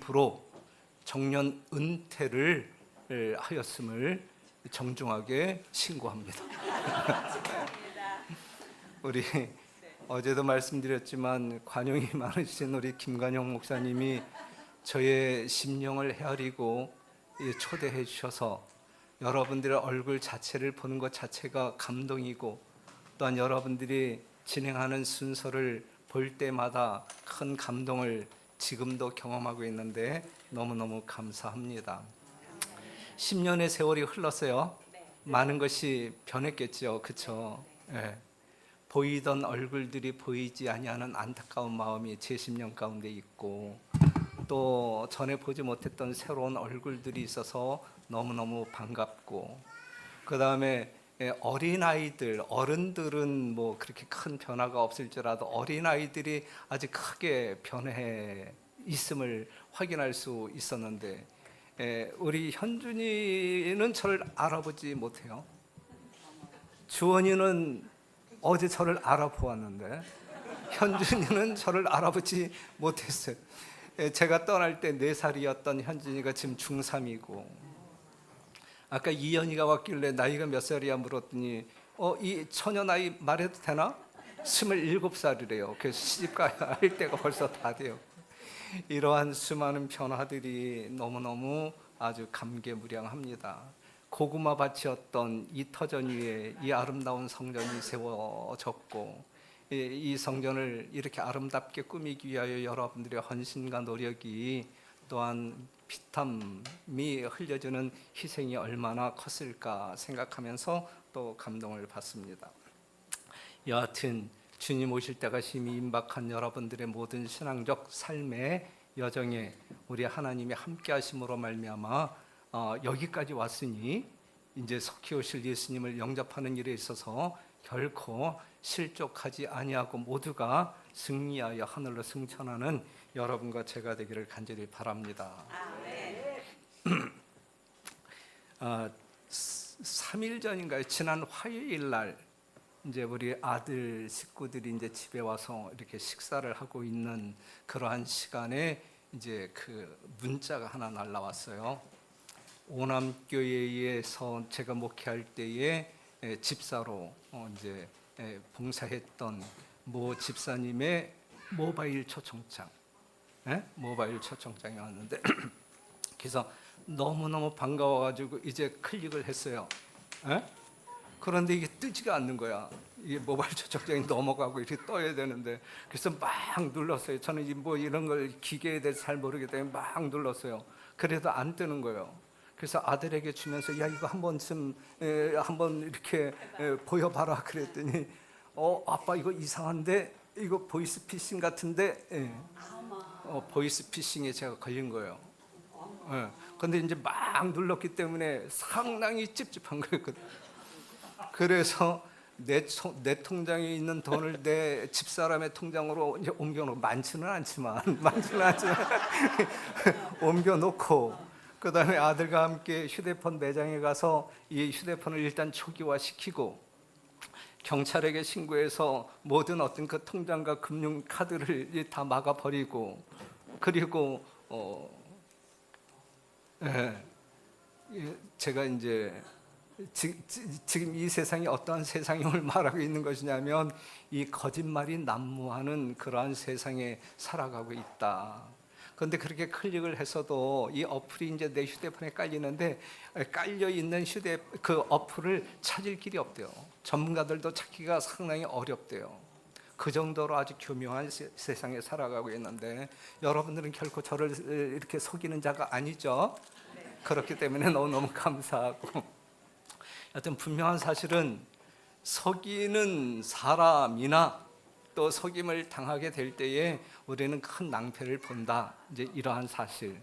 이후로 정년 은퇴를 하였음을 정중하게 신고합니다. 우리 어제도 말씀드렸지만 관용이 많으신 우리 김관용 목사님이 저의 심령을 헤아리고 초대해 주셔서 여러분들의 얼굴 자체를 보는 것 자체가 감동이고, 또한 여러분들이 진행하는 순서를 볼 때마다 큰 감동을 지금도 경험하고 있는데 너무너무 감사합니다. 10년의 세월이 흘렀어요. 많은 것이 변했겠죠. 그렇죠? 네. 보이던 얼굴들이 보이지 아니하는 안타까운 마음이 제 심령 가운데 있고, 또 전에 보지 못했던 새로운 얼굴들이 있어서 너무너무 반갑고, 그 다음에 어린아이들, 어른들은 뭐 그렇게 큰 변화가 없을지라도 어린아이들이 아주 크게 변해 있음을 확인할 수 있었는데, 우리 현준이는 저를 알아보지 못해요. 주원이는 어제 저를 알아보았는데 현준이는 저를 알아보지 못했어요. 제가 떠날 때 4살이었던 현준이가 지금 중3이고, 아까 이현이가 왔길래 나이가 몇 살이야 물었더니 이 처녀 나이 말해도 되나? 27살이래요. 그래서 시집가야 할 때가 벌써 다 돼요. 이러한 수많은 변화들이 너무너무 아주 감개무량합니다. 고구마 밭이었던 이 터전 위에 이 아름다운 성전이 세워졌고, 이 성전을 이렇게 아름답게 꾸미기 위하여 여러분들의 헌신과 노력이, 또한 피땀이 흘려주는 희생이 얼마나 컸을까 생각하면서 또 감동을 받습니다. 여하튼 주님 오실 때가 심히 임박한 여러분들의 모든 신앙적 삶의 여정에 우리 하나님이 함께 하심으로 말미암아 여기까지 왔으니 이제 속히 오실 예수님을 영접하는 일에 있어서 결코 실족하지 아니하고 모두가 승리하여 하늘로 승천하는 여러분과 제가 되기를 간절히 바랍니다. 아멘. 3일 전인가요? 지난 화요일 날 이제 우리 아들 식구들이 이제 집에 와서 이렇게 식사를 하고 있는 그러한 시간에 이제 그 문자가 하나 날라왔어요. 오남교회에서 제가 목회할 때에 집사로 이제 봉사했던 모 집사님의 모바일 초청장, 모바일 초청장이 왔는데 그래서 너무너무 반가워가지고 이제 클릭을 했어요. 그런데 이게 뜨지가 않는 거야. 이게 모바일 초청장이 넘어가고 이렇게 떠야 되는데, 그래서 막 눌렀어요. 저는 뭐 이런 걸 기계에 대해서 잘 모르기 때문에 막 눌렀어요. 그래도 안 뜨는 거예요. 그래서 아들에게 주면서 야 이거 한 번쯤 한번 이렇게 보여봐라 그랬더니 아빠 이거 이상한데, 이거 보이스 피싱 같은데, 보이스 피싱에 제가 걸린 거예요. 근데 이제 막 눌렀기 때문에 상당히 찝찝한 거였거든요. 그래서 내 통장에 있는 돈을 내 집사람의 통장으로 이제 옮겨놓고, 많지는 않지만 옮겨놓고, 그 다음에 아들과 함께 휴대폰 매장에 가서 이 휴대폰을 일단 초기화시키고 경찰에게 신고해서 모든 어떤 그 통장과 금융카드를 다 막아버리고, 그리고 제가 이제 지금 이 세상이 어떠한 세상임을 말하고 있는 것이냐면 이 거짓말이 난무하는 그러한 세상에 살아가고 있다. 그런데 그렇게 클릭을 했어도 이 어플이 이제 내 휴대폰에 깔리는데, 깔려 있는 그 어플을 찾을 길이 없대요. 전문가들도 찾기가 상당히 어렵대요. 그 정도로 아주 교묘한 세상에 살아가고 있는데, 여러분들은 결코 저를 이렇게 속이는 자가 아니죠. 그렇기 때문에 너무너무 감사하고, 하여튼 분명한 사실은 속이는 사람이나 또 속임을 당하게 될 때에 우리는 큰 낭패를 본다, 이제 이러한 사실.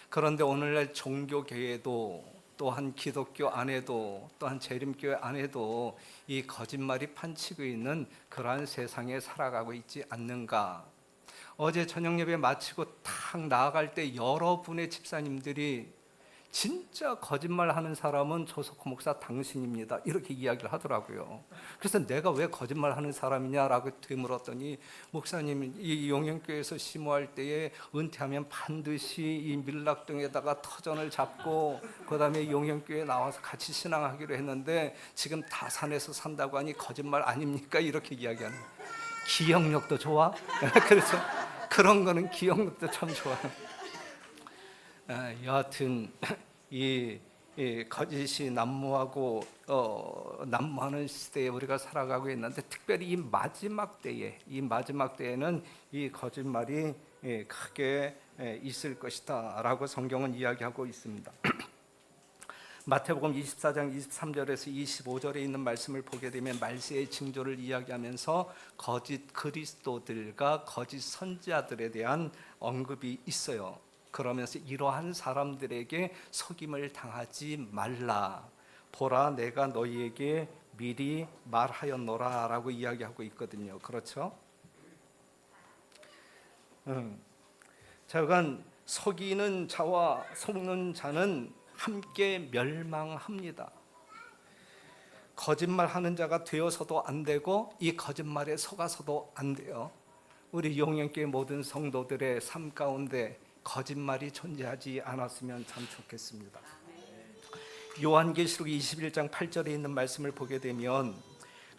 그런데 오늘날 종교계에도, 또한 기독교 안에도, 또한 재림교회 안에도 이 거짓말이 판치고 있는 그러한 세상에 살아가고 있지 않는가. 어제 저녁 예배 마치고 탁 나아갈 때 여러분의 집사님들이 진짜 거짓말하는 사람은 조석호 목사 당신입니다. 이렇게 이야기를 하더라고요. 그래서 내가 왜 거짓말하는 사람이냐라고 되물었더니 목사님 이 용영교회에서 심호할 때에 은퇴하면 반드시 이 밀락동에다가 터전을 잡고 그다음에 용영교회에 나와서 같이 신앙하기로 했는데 지금 다산에서 산다고 하니 거짓말 아닙니까? 이렇게 이야기하는 거예요. 기억력도 좋아? 그렇죠? 그런 거는 기억력도 참 좋아요. 여하튼 이 거짓이 난무하고 난무하는 시대에 우리가 살아가고 있는데 특별히 이 마지막 때에는 이 거짓말이 크게 있을 것이다라고 성경은 이야기하고 있습니다. 마태복음 24장 23절에서 25절에 있는 말씀을 보게 되면 말세의 징조를 이야기하면서 거짓 그리스도들과 거짓 선지자들에 대한 언급이 있어요. 그러면서 이러한 사람들에게 속임을 당하지 말라. 보라 내가 너희에게 미리 말하였노라 라고 이야기하고 있거든요. 그렇죠? 자간 속이는 자와 속는 자는 함께 멸망합니다. 거짓말하는 자가 되어서도 안 되고 이 거짓말에 속아서도 안 돼요. 우리 용영교회 모든 성도들의 삶 가운데 거짓말이 존재하지 않았으면 참 좋겠습니다. 요한계시록 21장 8절에 있는 말씀을 보게 되면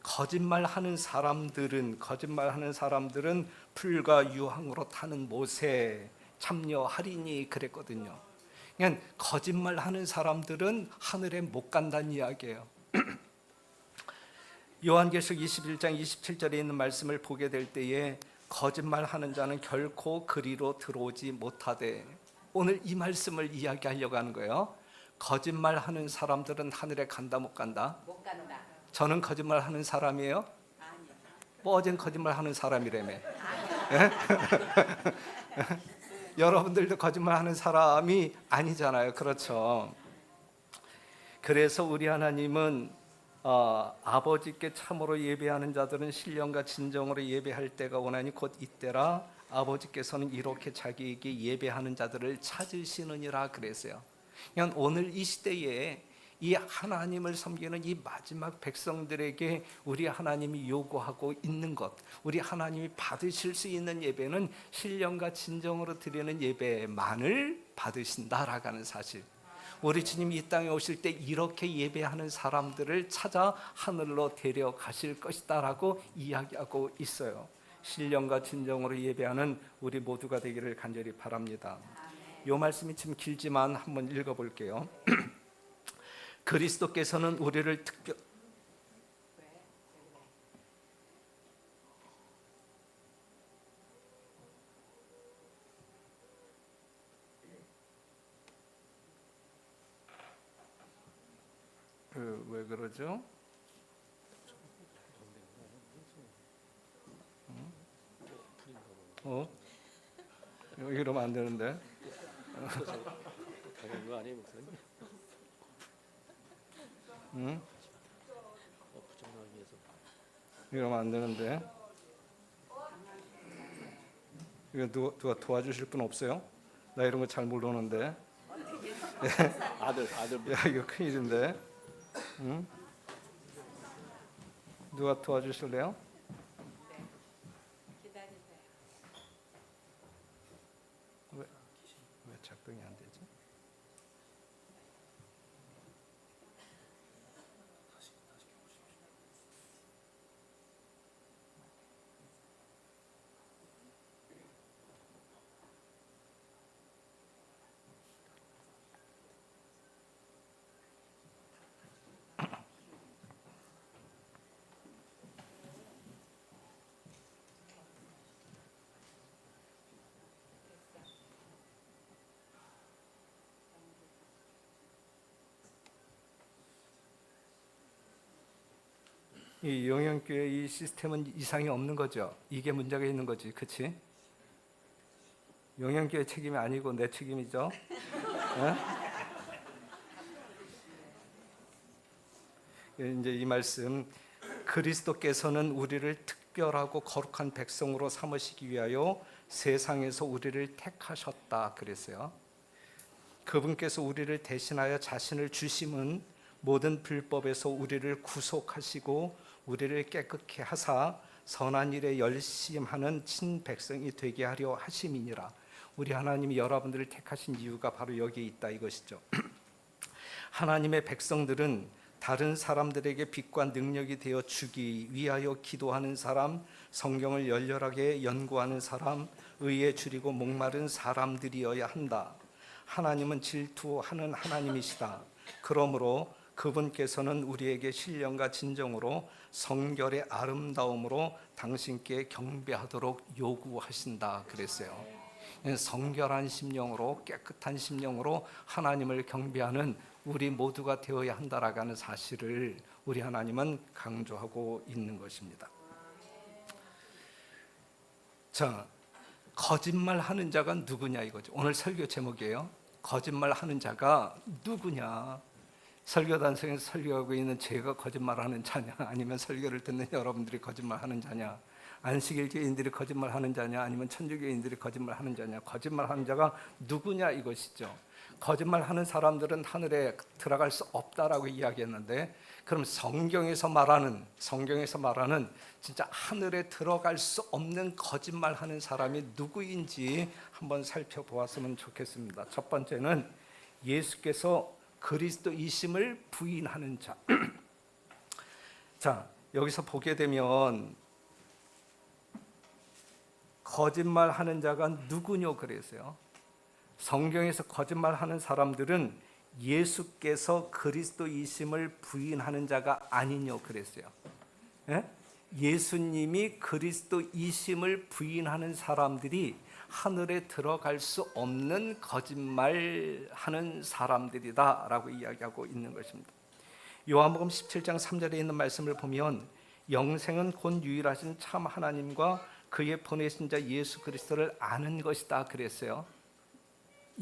거짓말하는 사람들은 풀과 유황으로 타는 못에 참여하리니 그랬거든요. 그러니까 거짓말하는 사람들은 하늘에 못 간다는 이야기예요. 요한계시록 21장 27절에 있는 말씀을 보게 될 때에 거짓말하는 자는 결코 그리로 들어오지 못하되, 오늘 이 말씀을 이야기하려고 하는 거예요. 거짓말하는 사람들은 하늘에 간다 못 간다? 못 간다. 저는 거짓말하는 사람이에요? 아니요. 뭐 어젠 거짓말하는 사람이라며. 여러분들도 거짓말하는 사람이 아니잖아요. 그렇죠? 그래서 우리 하나님은 아버지께 참으로 예배하는 자들은 신령과 진정으로 예배할 때가 오나니 곧 이때라. 아버지께서는 이렇게 자기에게 예배하는 자들을 찾으시느니라 그랬어요. 그냥 오늘 이 시대에 이 하나님을 섬기는 이 마지막 백성들에게 우리 하나님이 요구하고 있는 것, 우리 하나님이 받으실 수 있는 예배는 신령과 진정으로 드리는 예배만을 받으신다라고 하는 사실. 우리 주님이 이 땅에 오실 때 이렇게 예배하는 사람들을 찾아 하늘로 데려가실 것이다라고 이야기하고 있어요. 신령과 진정으로 예배하는 우리 모두가 되기를 간절히 바랍니다. 이 말씀이 좀 길지만 한번 읽어볼게요. 그리스도께서는 우리를 왜 그러죠? 이러면 안 되는데. 당연한 거 아니에요, 목사님? 응? 부정하기 위해서. 이러면 안 되는데. 이거 누가 도와주실 분 없어요? 나 이런 거 잘 모르는데. 아들. 야, 이거 큰일인데. 응? 누가 도와주실래요? 기다리세요. 왜 작동이 안 되지? 이 영영교회 이 시스템은 이상이 없는 거죠. 이게 문제가 있는 거지, 그렇지? 영영교회 책임이 아니고 내 책임이죠. 이제 이 말씀, 그리스도께서는 우리를 특별하고 거룩한 백성으로 삼으시기 위하여 세상에서 우리를 택하셨다 그랬어요. 그분께서 우리를 대신하여 자신을 주심은 모든 불법에서 우리를 구속하시고 우리를 깨끗게 하사 선한 일에 열심하는 친백성이 되게 하려 하심이니라. 우리 하나님이 여러분들을 택하신 이유가 바로 여기에 있다 이것이죠. 하나님의 백성들은 다른 사람들에게 빛과 능력이 되어 주기 위하여 기도하는 사람, 성경을 열렬하게 연구하는 사람, 의에 줄이고 목마른 사람들이어야 한다. 하나님은 질투하는 하나님이시다. 그러므로 그분께서는 우리에게 신령과 진정으로 성결의 아름다움으로 당신께 경배하도록 요구하신다 그랬어요. 성결한 심령으로, 깨끗한 심령으로 하나님을 경배하는 우리 모두가 되어야 한다라고 하는 사실을 우리 하나님은 강조하고 있는 것입니다. 자, 거짓말하는 자가 누구냐 이거죠. 오늘 설교 제목이에요. 거짓말하는 자가 누구냐. 설교단성에서 설교하고 있는 제가 거짓말하는 자냐, 아니면 설교를 듣는 여러분들이 거짓말하는 자냐, 안식일교인들이 거짓말하는 자냐, 아니면 천주교인들이 거짓말하는 자냐. 거짓말하는 자가 누구냐 이것이죠. 거짓말하는 사람들은 하늘에 들어갈 수 없다라고 이야기했는데, 그럼 성경에서 말하는 진짜 하늘에 들어갈 수 없는 거짓말하는 사람이 누구인지 한번 살펴보았으면 좋겠습니다. 첫 번째는 예수께서 그리스도이심을 부인하는 자. 자, 여기서 보게 되면 거짓말하는 자가 누구뇨 그랬어요. 성경에서 거짓말하는 사람들은 예수께서 그리스도이심을 부인하는 자가 아니뇨 그랬어요. 예? 예수님이 그리스도이심을 부인하는 사람들이 하늘에 들어갈 수 없는 거짓말하는 사람들이다라고 이야기하고 있는 것입니다. 요한복음 17장 3절에 있는 말씀을 보면 영생은 곧 유일하신 참 하나님과 그의 보내신 자 예수 그리스도를 아는 것이다 그랬어요.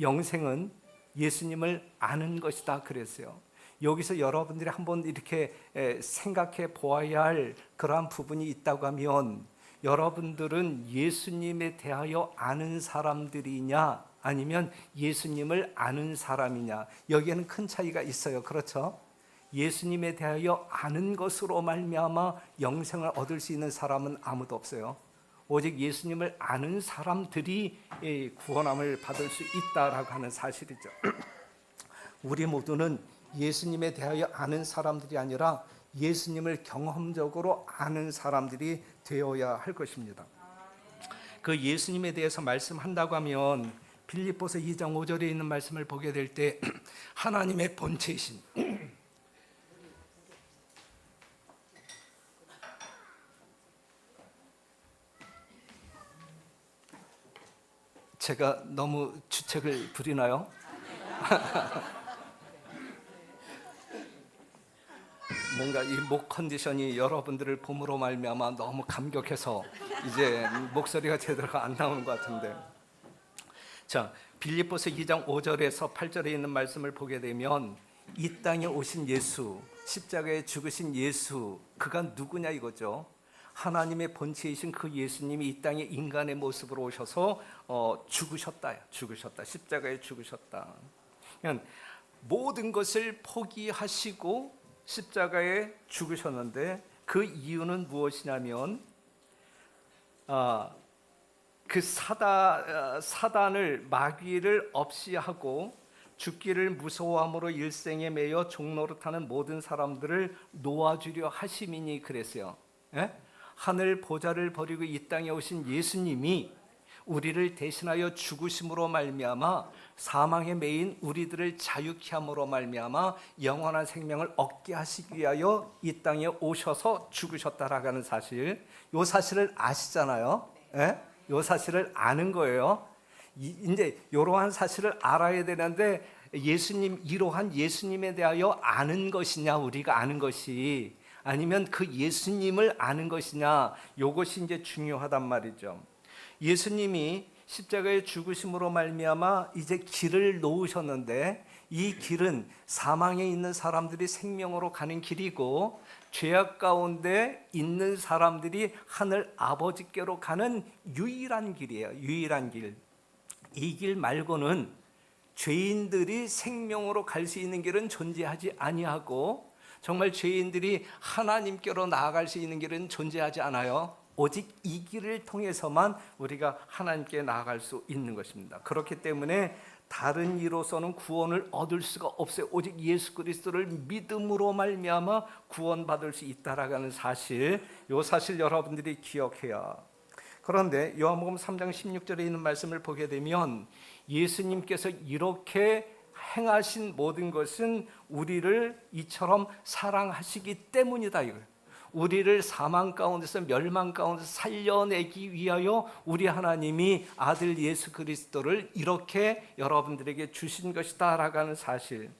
영생은 예수님을 아는 것이다 그랬어요. 여기서 여러분들이 한번 이렇게 생각해 보아야 할 그러한 부분이 있다고 하면, 여러분들은 예수님에 대하여 아는 사람들이냐 아니면 예수님을 아는 사람이냐, 여기에는 큰 차이가 있어요. 그렇죠? 예수님에 대하여 아는 것으로 말미암아 영생을 얻을 수 있는 사람은 아무도 없어요. 오직 예수님을 아는 사람들이 구원함을 받을 수 있다라고 하는 사실이죠. 우리 모두는 예수님에 대하여 아는 사람들이 아니라 예수님을 경험적으로 아는 사람들이 되어야 할 것입니다. 그 예수님에 대해서 말씀한다고 하면 빌립보서 2장 5절에 있는 말씀을 보게 될 때 하나님의 본체이신 제가 너무 주책을 부리나요? 뭔가 이 목 컨디션이 여러분들을 봄으로 말미암아 너무 감격해서 이제 목소리가 제대로 안 나오는 것 같은데, 자, 빌립보서 2장 5절에서 8절에 있는 말씀을 보게 되면 이 땅에 오신 예수, 십자가에 죽으신 예수, 그가 누구냐 이거죠. 하나님의 본체이신 그 예수님이 이 땅에 인간의 모습으로 오셔서 죽으셨다. 십자가에 죽으셨다. 그러니까 모든 것을 포기하시고 십자가에 죽으셨는데, 그 이유는 무엇이냐면 그 사단을, 마귀를 없이 하고 죽기를 무서워함으로 일생에 매여 종노릇하는 모든 사람들을 놓아주려 하심이니 그랬어요. 예? 하늘 보좌를 버리고 이 땅에 오신 예수님이 우리를 대신하여 죽으심으로 말미암아 사망에 매인 우리들을 자유케 함으로 말미암아 영원한 생명을 얻게 하시기 위하여 이 땅에 오셔서 죽으셨다라고 하는 사실, 이 사실을 아시잖아요. 예? 이 사실을 아는 거예요. 이제 이러한 사실을 알아야 되는데, 이러한 예수님에 대하여 아는 것이냐, 우리가 아는 것이, 아니면 그 예수님을 아는 것이냐, 이것이 이제 중요하단 말이죠. 예수님이 십자가에 죽으심으로 말미암아 이제 길을 놓으셨는데, 이 길은 사망에 있는 사람들이 생명으로 가는 길이고 죄악 가운데 있는 사람들이 하늘 아버지께로 가는 유일한 길이에요. 유일한 길. 이 길 말고는 죄인들이 생명으로 갈 수 있는 길은 존재하지 아니하고 정말 죄인들이 하나님께로 나아갈 수 있는 길은 존재하지 않아요. 오직 이 길을 통해서만 우리가 하나님께 나아갈 수 있는 것입니다. 그렇기 때문에 다른 이로서는 구원을 얻을 수가 없어요. 오직 예수 그리스도를 믿음으로 말미암아 구원받을 수 있다라는 사실, 이 사실 여러분들이 기억해야. 그런데 요한복음 3장 16절에 있는 말씀을 보게 되면 예수님께서 이렇게 행하신 모든 것은 우리를 이처럼 사랑하시기 때문이다 이거예요. 우리를 사망 가운데서 멸망 가운데서 살려내기 위하여 우리 하나님이 아들 예수 그리스도를 이렇게 여러분들에게 주신 것이다 라고 하는 사실.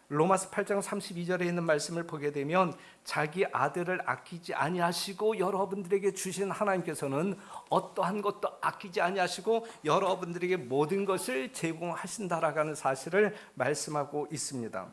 로마서 8장 32절에 있는 말씀을 보게 되면 자기 아들을 아끼지 아니하시고 여러분들에게 주신 하나님께서는 어떠한 것도 아끼지 아니하시고 여러분들에게 모든 것을 제공하신다라고 하는 사실을 말씀하고 있습니다.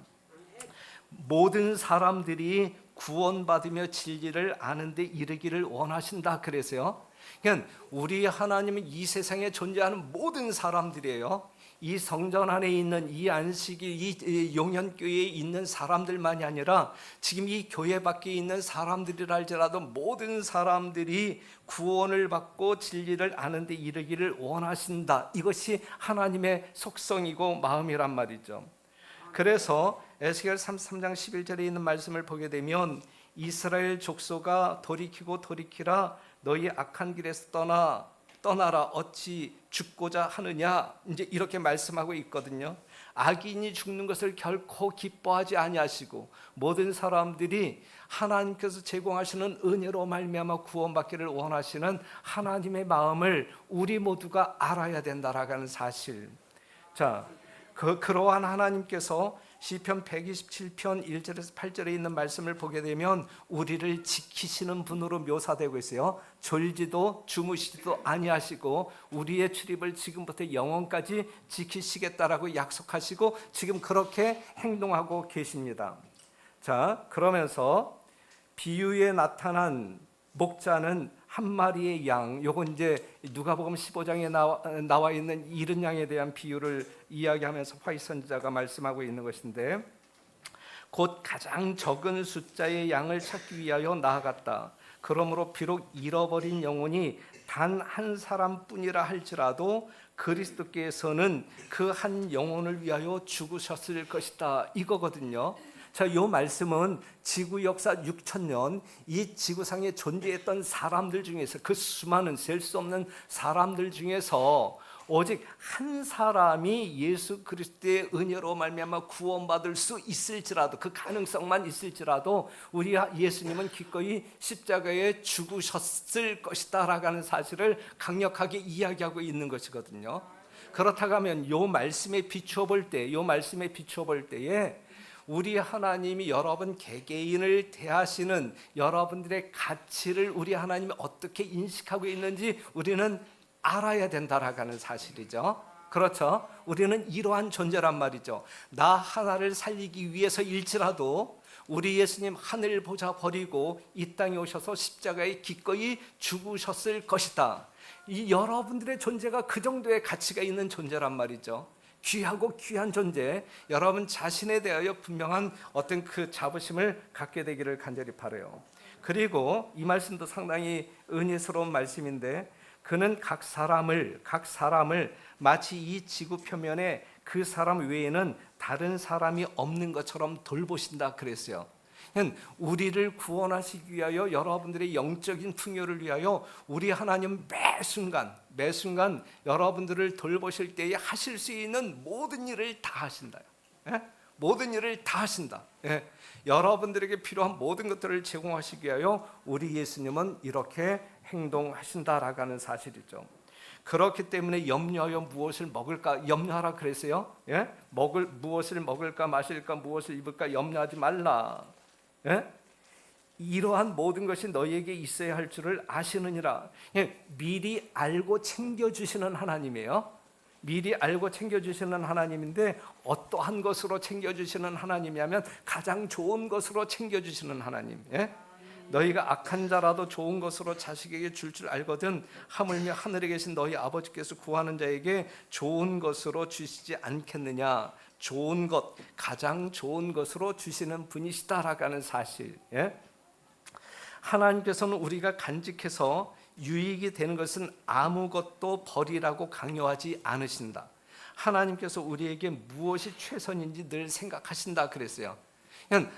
모든 사람들이 구원받으며 진리를 아는데 이르기를 원하신다 그래서요. 그러니까 우리 하나님은 이 세상에 존재하는 모든 사람들이에요. 이 성전 안에 있는 이 안식일, 이 용현교회에 있는 사람들만이 아니라 지금 이 교회 밖에 있는 사람들이라 할지라도 모든 사람들이 구원을 받고 진리를 아는데 이르기를 원하신다. 이것이 하나님의 속성이고 마음이란 말이죠. 그래서 에스겔 33장 11절에 있는 말씀을 보게 되면 이스라엘 족속아 돌이키고 돌이키라 너희 악한 길에서 떠나라 어찌 죽고자 하느냐 이제 이렇게 말씀하고 있거든요. 악인이 죽는 것을 결코 기뻐하지 아니하시고 모든 사람들이 하나님께서 제공하시는 은혜로 말미암아 구원받기를 원하시는 하나님의 마음을 우리 모두가 알아야 된다라고 하는 사실. 자, 그러한 하나님께서 시편 127편 1절에서 8절에 있는 말씀을 보게 되면 우리를 지키시는 분으로 묘사되고 있어요. 졸지도 주무시지도 아니하시고 우리의 출입을 지금부터 영원까지 지키시겠다라고 약속하시고 지금 그렇게 행동하고 계십니다. 자, 그러면서 비유에 나타난 목자는 한 마리의 양, 요건 이제 누가복음 15장에 나와 있는 이른 양에 대한 비유를 이야기하면서 화이트 선지자가 말씀하고 있는 것인데 곧 가장 적은 숫자의 양을 찾기 위하여 나아갔다. 그러므로 비록 잃어버린 영혼이 단 한 사람뿐이라 할지라도 그리스도께서는 그 한 영혼을 위하여 죽으셨을 것이다 이거거든요. 자, 이 말씀은 지구 역사 6,000년 이 지구상에 존재했던 사람들 중에서 그 수많은 셀 수 없는 사람들 중에서 오직 한 사람이 예수 그리스도의 은혜로 말미암아 구원받을 수 있을지라도 그 가능성만 있을지라도 우리 예수님은 기꺼이 십자가에 죽으셨을 것이다라고 하는 사실을 강력하게 이야기하고 있는 것이거든요. 그렇다고 하면 이 말씀에 비추어 볼 때에 우리 하나님이 여러분 개개인을 대하시는 여러분들의 가치를 우리 하나님이 어떻게 인식하고 있는지 우리는 알아야 된다라고 하는 사실이죠. 그렇죠? 우리는 이러한 존재란 말이죠. 나 하나를 살리기 위해서일지라도 우리 예수님 하늘 보좌 버리고 이 땅에 오셔서 십자가에 기꺼이 죽으셨을 것이다. 이 여러분들의 존재가 그 정도의 가치가 있는 존재란 말이죠. 귀하고 귀한 존재, 여러분 자신에 대하여 분명한 어떤 그 자부심을 갖게 되기를 간절히 바라요. 그리고 이 말씀도 상당히 은혜스러운 말씀인데 그는 각 사람을 마치 이 지구 표면에 그 사람 외에는 다른 사람이 없는 것처럼 돌보신다 그랬어요. 우리를 구원하시기 위하여 여러분들의 영적인 풍요를 위하여 우리 하나님 매 순간 여러분들을 돌보실 때에 하실 수 있는 모든 일을 다 하신다. 모든 일을 다 하신다. 여러분들에게 필요한 모든 것들을 제공하시기 위하여 우리 예수님은 이렇게 행동하신다라고 하는 사실이죠. 그렇기 때문에 염려하여 무엇을 먹을까 염려하라 그랬어요. 무엇을 먹을까 마실까 무엇을 입을까 염려하지 말라. 이러한 모든 것이 너희에게 있어야 할 줄을 아시느니라. 미리 알고 챙겨주시는 하나님이에요. 미리 알고 챙겨주시는 하나님인데 어떠한 것으로 챙겨주시는 하나님이냐면 가장 좋은 것으로 챙겨주시는 하나님. 너희가 악한 자라도 좋은 것으로 자식에게 줄 알거든 하물며 하늘에 계신 너희 아버지께서 구하는 자에게 좋은 것으로 주시지 않겠느냐. 좋은 것, 가장 좋은 것으로 주시는 분이시다라고 하는 사실. 예? 하나님께서는 우리가 간직해서 유익이 되는 것은 아무것도 버리라고 강요하지 않으신다. 하나님께서 우리에게 무엇이 최선인지 늘 생각하신다 그랬어요.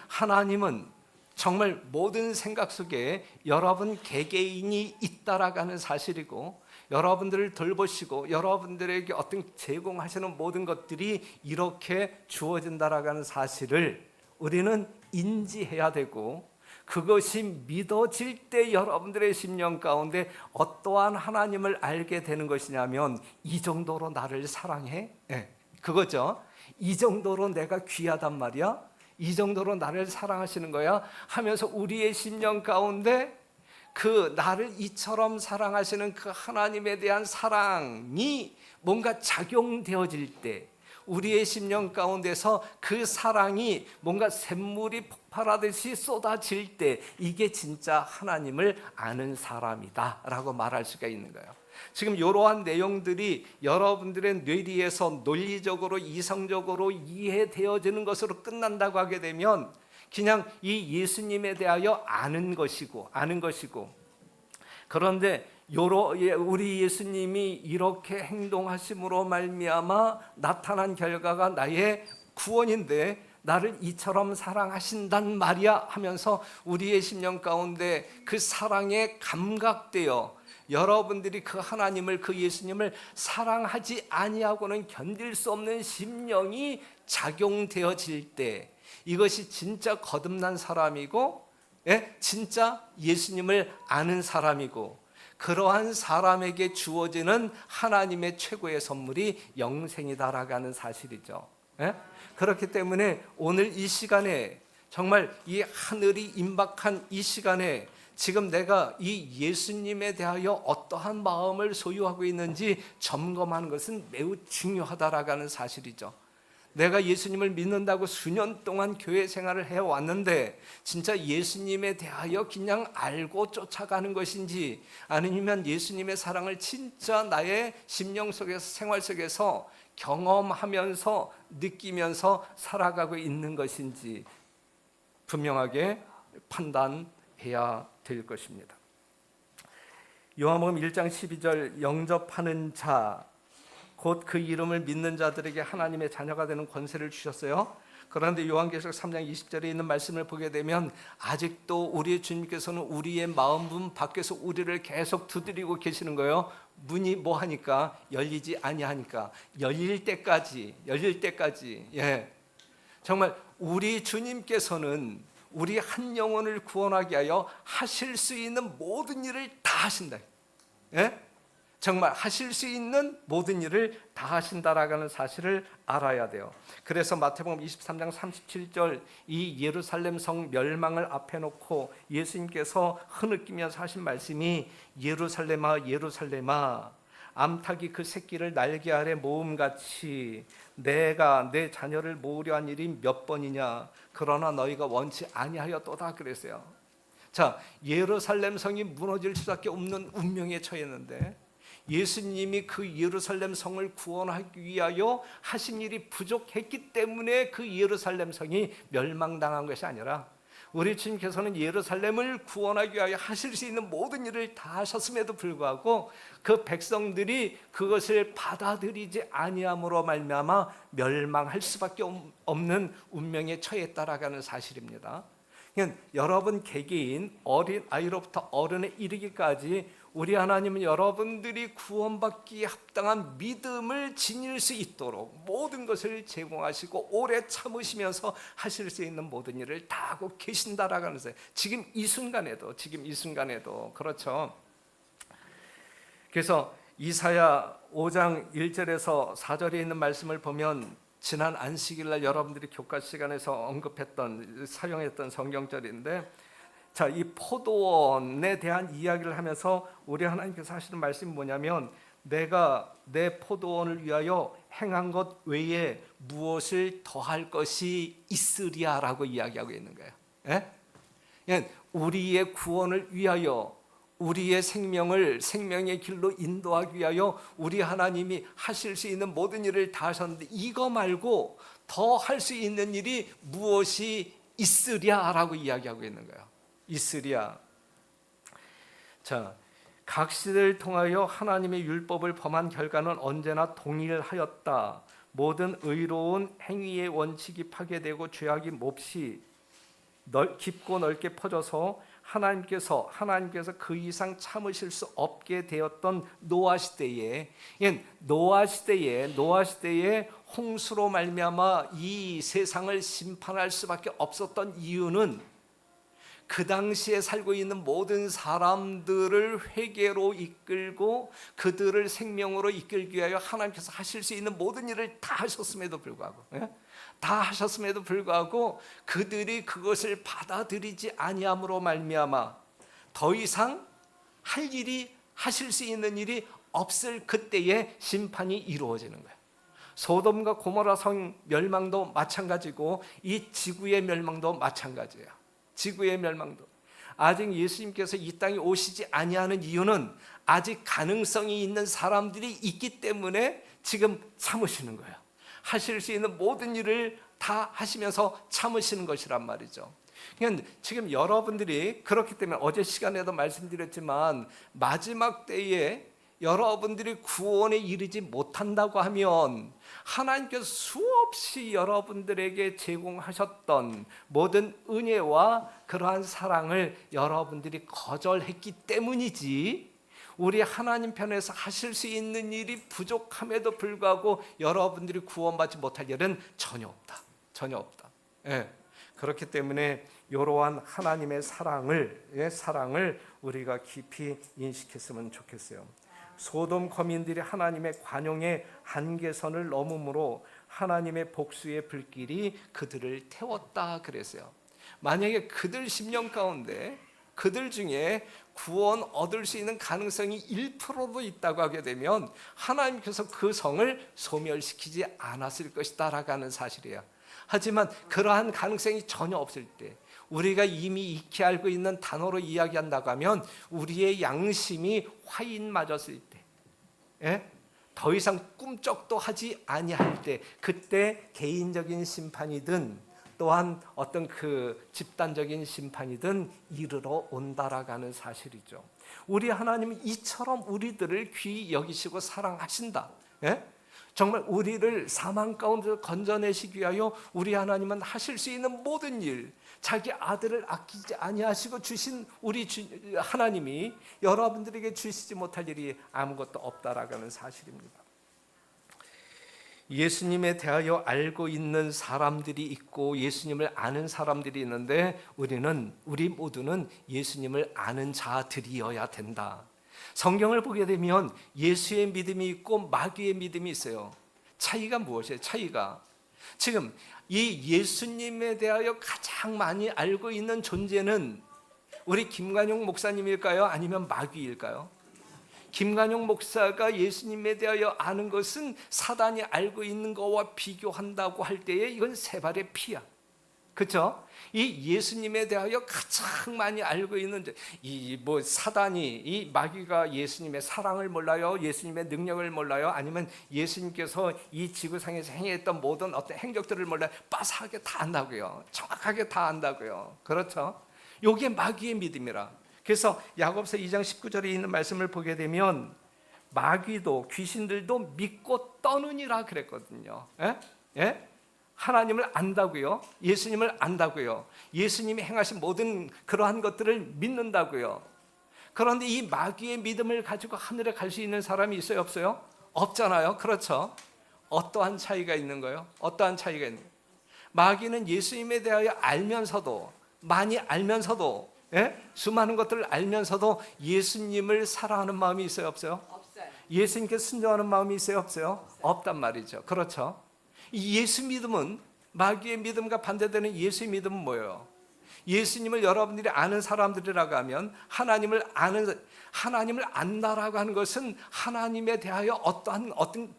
하나님은 정말 모든 생각 속에 여러분 개개인이 있다라는 사실이고, 여러분들을 돌보시고 여러분들에게 어떤 제공하시는 모든 것들이 이렇게 주어진다라는 사실을 우리는 인지해야 되고, 그것이 믿어질 때 여러분들의 심령 가운데 어떠한 하나님을 알게 되는 것이냐면, 이 정도로 나를 사랑해? 네, 그거죠. 이 정도로 내가 귀하단 말이야? 이 정도로 나를 사랑하시는 거야? 하면서 우리의 심령 가운데 그 나를 이처럼 사랑하시는 그 하나님에 대한 사랑이 뭔가 작용되어질 때, 우리의 심령 가운데서 그 사랑이 뭔가 샘물이 폭발하듯이 쏟아질 때, 이게 진짜 하나님을 아는 사람이다 라고 말할 수가 있는 거예요. 지금 이러한 내용들이 여러분들의 뇌리에서 논리적으로 이성적으로 이해되어지는 것으로 끝난다고 하게 되면 그냥 이 예수님에 대하여 아는 것이고, 그런데 우리 예수님이 이렇게 행동하심으로 말미암아 나타난 결과가 나의 구원인데 나를 이처럼 사랑하신단 말이야 하면서 우리의 심령 가운데 그 사랑에 감각되어 여러분들이 그 하나님을, 그 예수님을 사랑하지 아니하고는 견딜 수 없는 심령이 작용되어질 때, 이것이 진짜 거듭난 사람이고, 진짜 예수님을 아는 사람이고, 그러한 사람에게 주어지는 하나님의 최고의 선물이 영생이다라고 하는 사실이죠. 그렇기 때문에 오늘 이 시간에, 정말 이 하늘이 임박한 이 시간에 지금 내가 이 예수님에 대하여 어떠한 마음을 소유하고 있는지 점검하는 것은 매우 중요하다라고 하는 사실이죠. 내가 예수님을 믿는다고 수년 동안 교회 생활을 해왔는데 진짜 예수님에 대하여 그냥 알고 쫓아가는 것인지, 아니면 예수님의 사랑을 진짜 나의 심령 속에서, 생활 속에서 경험하면서 느끼면서 살아가고 있는 것인지 분명하게 판단해야 될 것입니다. 요한복음 1장 12절, 영접하는 자 곧 그 이름을 믿는 자들에게 하나님의 자녀가 되는 권세를 주셨어요. 그런데 요한계시록 3장 20절에 있는 말씀을 보게 되면 아직도 우리의 주님께서는 우리의 마음문 밖에서 우리를 계속 두드리고 계시는 거예요. 문이 뭐 하니까? 열리지 아니하니까. 열릴 때까지. 예. 정말 우리 주님께서는 우리 한 영혼을 구원하게 하여 하실 수 있는 모든 일을 다 하신다. 예? 정말 하실 수 있는 모든 일을 다 하신다라는 사실을 알아야 돼요. 그래서 마태복음 23장 37절, 이 예루살렘 성 멸망을 앞에 놓고 예수님께서 흐느끼면서 하신 말씀이, 예루살렘아 예루살렘아 암탉이 그 새끼를 날개 아래 모음같이 내가 내 자녀를 모으려 한 일이 몇 번이냐, 그러나 너희가 원치 아니하였도다 그랬어요. 자, 예루살렘 성이 무너질 수밖에 없는 운명에 처했는데 예수님이 그 예루살렘 성을 구원하기 위하여 하신 일이 부족했기 때문에 그 예루살렘 성이 멸망당한 것이 아니라, 우리 주님께서는 예루살렘을 구원하기 위하여 하실 수 있는 모든 일을 다 하셨음에도 불구하고 그 백성들이 그것을 받아들이지 아니함으로 말미암아 멸망할 수밖에 없는 운명에 처했다라는 사실입니다. 그러니까 여러분 개개인, 어린 아이로부터 어른에 이르기까지 우리 하나님은 여러분들이 구원받기에 합당한 믿음을 지닐 수 있도록 모든 것을 제공하시고 오래 참으시면서 하실 수 있는 모든 일을 다 하고 계신다라고 하는 거예요. 지금 이 순간에도 그렇죠. 그래서 이사야 5장 1절에서 4절에 있는 말씀을 보면 지난 안식일 날 여러분들이 교과 시간에서 사용했던 성경절인데, 자, 이 포도원에 대한 이야기를 하면서 우리 하나님께서 하시는 말씀이 뭐냐면, 내가 내 포도원을 위하여 행한 것 외에 무엇을 더할 것이 있으리야라고 이야기하고 있는 거예요. 예? 우리의 구원을 위하여, 우리의 생명의 길로 인도하기 위하여 우리 하나님이 하실 수 있는 모든 일을 다 하셨는데, 이거 말고 더 할 수 있는 일이 무엇이 있으랴라고 이야기하고 있는 거예요. 있으랴. 자, 각 시대를 통하여 하나님의 율법을 범한 결과는 언제나 동일하였다. 모든 의로운 행위의 원칙이 파괴되고 죄악이 몹시 깊고 넓게 퍼져서 하나님께서 그 이상 참으실 수 없게 되었던 노아 시대에 홍수로 말미암아 이 세상을 심판할 수밖에 없었던 이유는 그 당시에 살고 있는 모든 사람들을 회개로 이끌고 그들을 생명으로 이끌기 위하여 하나님께서 하실 수 있는 모든 일을 다 하셨음에도 불구하고 그들이 그것을 받아들이지 아니함으로 말미암아 더 이상 하실 수 있는 일이 없을 그때에 심판이 이루어지는 거예요. 소돔과 고모라 성 멸망도 마찬가지고 이 지구의 멸망도 마찬가지예요. 지구의 멸망도. 아직 예수님께서 이 땅에 오시지 아니하는 이유는 아직 가능성이 있는 사람들이 있기 때문에 지금 참으시는 거예요. 하실 수 있는 모든 일을 다 하시면서 참으시는 것이란 말이죠. 그러니까 지금 여러분들이 그렇기 때문에 어제 시간에도 말씀드렸지만 마지막 때에 여러분들이 구원에 이르지 못한다고 하면 하나님께서 수없이 여러분들에게 제공하셨던 모든 은혜와 그러한 사랑을 여러분들이 거절했기 때문이지, 우리 하나님 편에서 하실 수 있는 일이 부족함에도 불구하고 여러분들이 구원받지 못할 일은 전혀 없다. 예. 그렇기 때문에 이러한 하나님의 사랑을 우리가 깊이 인식했으면 좋겠어요. 소돔 거민들이 하나님의 관용의 한계선을 넘음으로 하나님의 복수의 불길이 그들을 태웠다 그랬어요. 만약에 그들 심령 가운데 그들 중에 구원 얻을 수 있는 가능성이 1%도 있다고 하게 되면 하나님께서 그 성을 소멸시키지 않았을 것이다라고 하는 사실이에요. 하지만 그러한 가능성이 전혀 없을 때, 우리가 이미 익히 알고 있는 단어로 이야기한다고 하면 우리의 양심이 화인 맞았을 때, 더 이상 꿈쩍도 하지 아니할 때, 그때 개인적인 심판이든 또한 어떤 그 집단적인 심판이든 이르러 온다라고 하는 사실이죠. 우리 하나님은 이처럼 우리들을 귀히 여기시고 사랑하신다. 정말 우리를 사망 가운데서 건져내시기 위하여 우리 하나님은 하실 수 있는 모든 일, 자기 아들을 아끼지 아니하시고 주신 우리 하나님이 여러분들에게 주시지 못할 일이 아무것도 없다라고 하는 사실입니다. 예수님에 대하여 알고 있는 사람들이 있고 예수님을 아는 사람들이 있는데, 우리 모두는 예수님을 아는 자들이어야 된다. 성경을 보게 되면 예수의 믿음이 있고 마귀의 믿음이 있어요. 차이가 무엇이에요? 차이가 지금 이 예수님에 대하여 가장 많이 알고 있는 존재는 우리 김관용 목사님일까요? 아니면 마귀일까요? 김관용 목사가 예수님에 대하여 아는 것은 사단이 알고 있는 것과 비교한다고 할 때에 이건 세 발의 피야. 그렇죠? 이 예수님에 대하여 가장 많이 알고 있는 사단이, 이 마귀가 예수님의 사랑을 몰라요? 예수님의 능력을 몰라요? 아니면 예수님께서 이 지구상에서 행했던 모든 어떤 행적들을 몰라요? 빠삭하게 다 안다고요. 정확하게 다 안다고요. 그렇죠? 이게 마귀의 믿음이라. 그래서 야고보서 2장 19절에 있는 말씀을 보게 되면 마귀도 귀신들도 믿고 떠느니라 그랬거든요. 하나님을 안다고요. 예수님을 안다고요. 예수님이 행하신 모든 그러한 것들을 믿는다고요. 그런데 이 마귀의 믿음을 가지고 하늘에 갈 수 있는 사람이 있어요? 없어요? 없잖아요. 그렇죠? 어떠한 차이가 있는 거예요? 어떠한 차이가 있는 거예요? 마귀는 예수님에 대하여 알면서도, 많이 알면서도, 수많은 것들을 알면서도 예수님을 사랑하는 마음이 있어요? 없어요? 없어요. 예수님께 순종하는 마음이 있어요? 없어요? 없단 말이죠. 그렇죠? 이 예수 믿음은, 마귀의 믿음과 반대되는 예수의 믿음은 뭐예요? 예수님을 여러분들이 아는 사람들이라고 하면 하나님을 안다라고 하는 것은 하나님에 대하여 어떤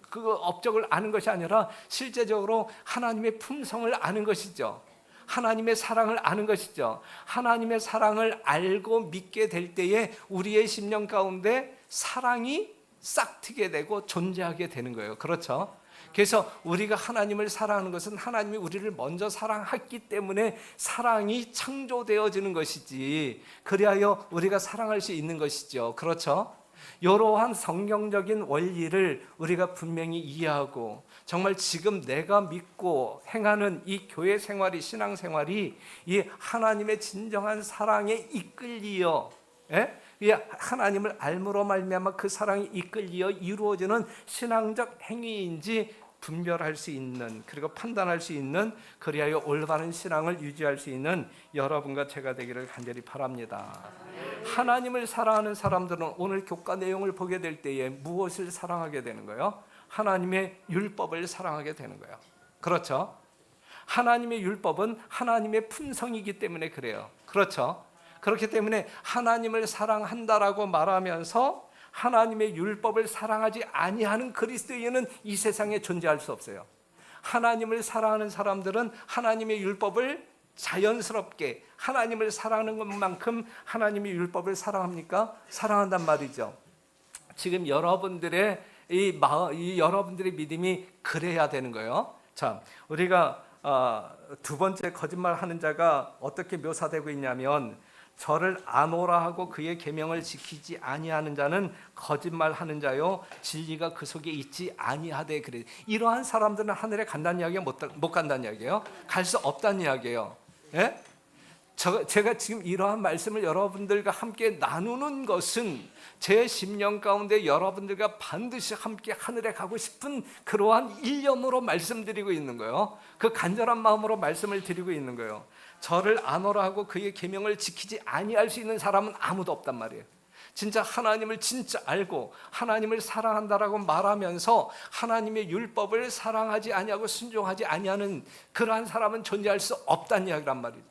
그 업적을 아는 것이 아니라 실제적으로 하나님의 품성을 아는 것이죠. 하나님의 사랑을 아는 것이죠. 하나님의 사랑을 알고 믿게 될 때에 우리의 심령 가운데 사랑이 싹트게 되고 존재하게 되는 거예요. 그렇죠? 그래서 우리가 하나님을 사랑하는 것은 하나님이 우리를 먼저 사랑했기 때문에 사랑이 창조되어지는 것이지, 그리하여 우리가 사랑할 수 있는 것이죠. 그렇죠? 이러한 성경적인 원리를 우리가 분명히 이해하고, 정말 지금 내가 믿고 행하는 이 교회 생활이, 신앙 생활이 이 하나님의 진정한 사랑에 이끌리어, 이 하나님을 알므로 말미암아 그 사랑이 이끌리어 이루어지는 신앙적 행위인지 분별할 수 있는, 그리고 판단할 수 있는, 그리하여 올바른 신앙을 유지할 수 있는 여러분과 제가 되기를 간절히 바랍니다. 하나님을 사랑하는 사람들은 오늘 교과 내용을 보게 될 때에 무엇을 사랑하게 되는 거예요? 하나님의 율법을 사랑하게 되는 거예요. 그렇죠? 하나님의 율법은 하나님의 품성이기 때문에 그래요. 그렇죠? 그렇기 때문에 하나님을 사랑한다라고 말하면서 하나님의 율법을 사랑하지 아니하는 그리스도인은 이 세상에 존재할 수 없어요. 하나님을 사랑하는 사람들은 하나님의 율법을 자연스럽게, 하나님을 사랑하는 것만큼 하나님의 율법을 사랑합니까? 사랑한단 말이죠. 지금 여러분들의 여러분들의 믿음이 그래야 되는 거예요. 자, 우리가 두 번째 거짓말하는 자가 어떻게 묘사되고 있냐면, 저를 아노라 하고 그의 계명을 지키지 아니하는 자는 거짓말하는 자요, 진리가 그 속에 있지 아니하되. 그래. 이러한 사람들은 하늘에 간다는 이야기가 못 간다는 이야기예요. 갈 수 없다는 이야기예요. 예? 제가 지금 이러한 말씀을 여러분들과 함께 나누는 것은 제 심령 가운데 여러분들과 반드시 함께 하늘에 가고 싶은 그러한 일념으로 말씀드리고 있는 거예요. 그 간절한 마음으로 말씀을 드리고 있는 거예요. 저를 아노라 하고 그의 계명을 지키지 아니할 수 있는 사람은 아무도 없단 말이에요. 진짜 하나님을 진짜 알고 하나님을 사랑한다라고 말하면서 하나님의 율법을 사랑하지 아니하고 순종하지 아니하는 그러한 사람은 존재할 수 없다는 이야기란 말이에요.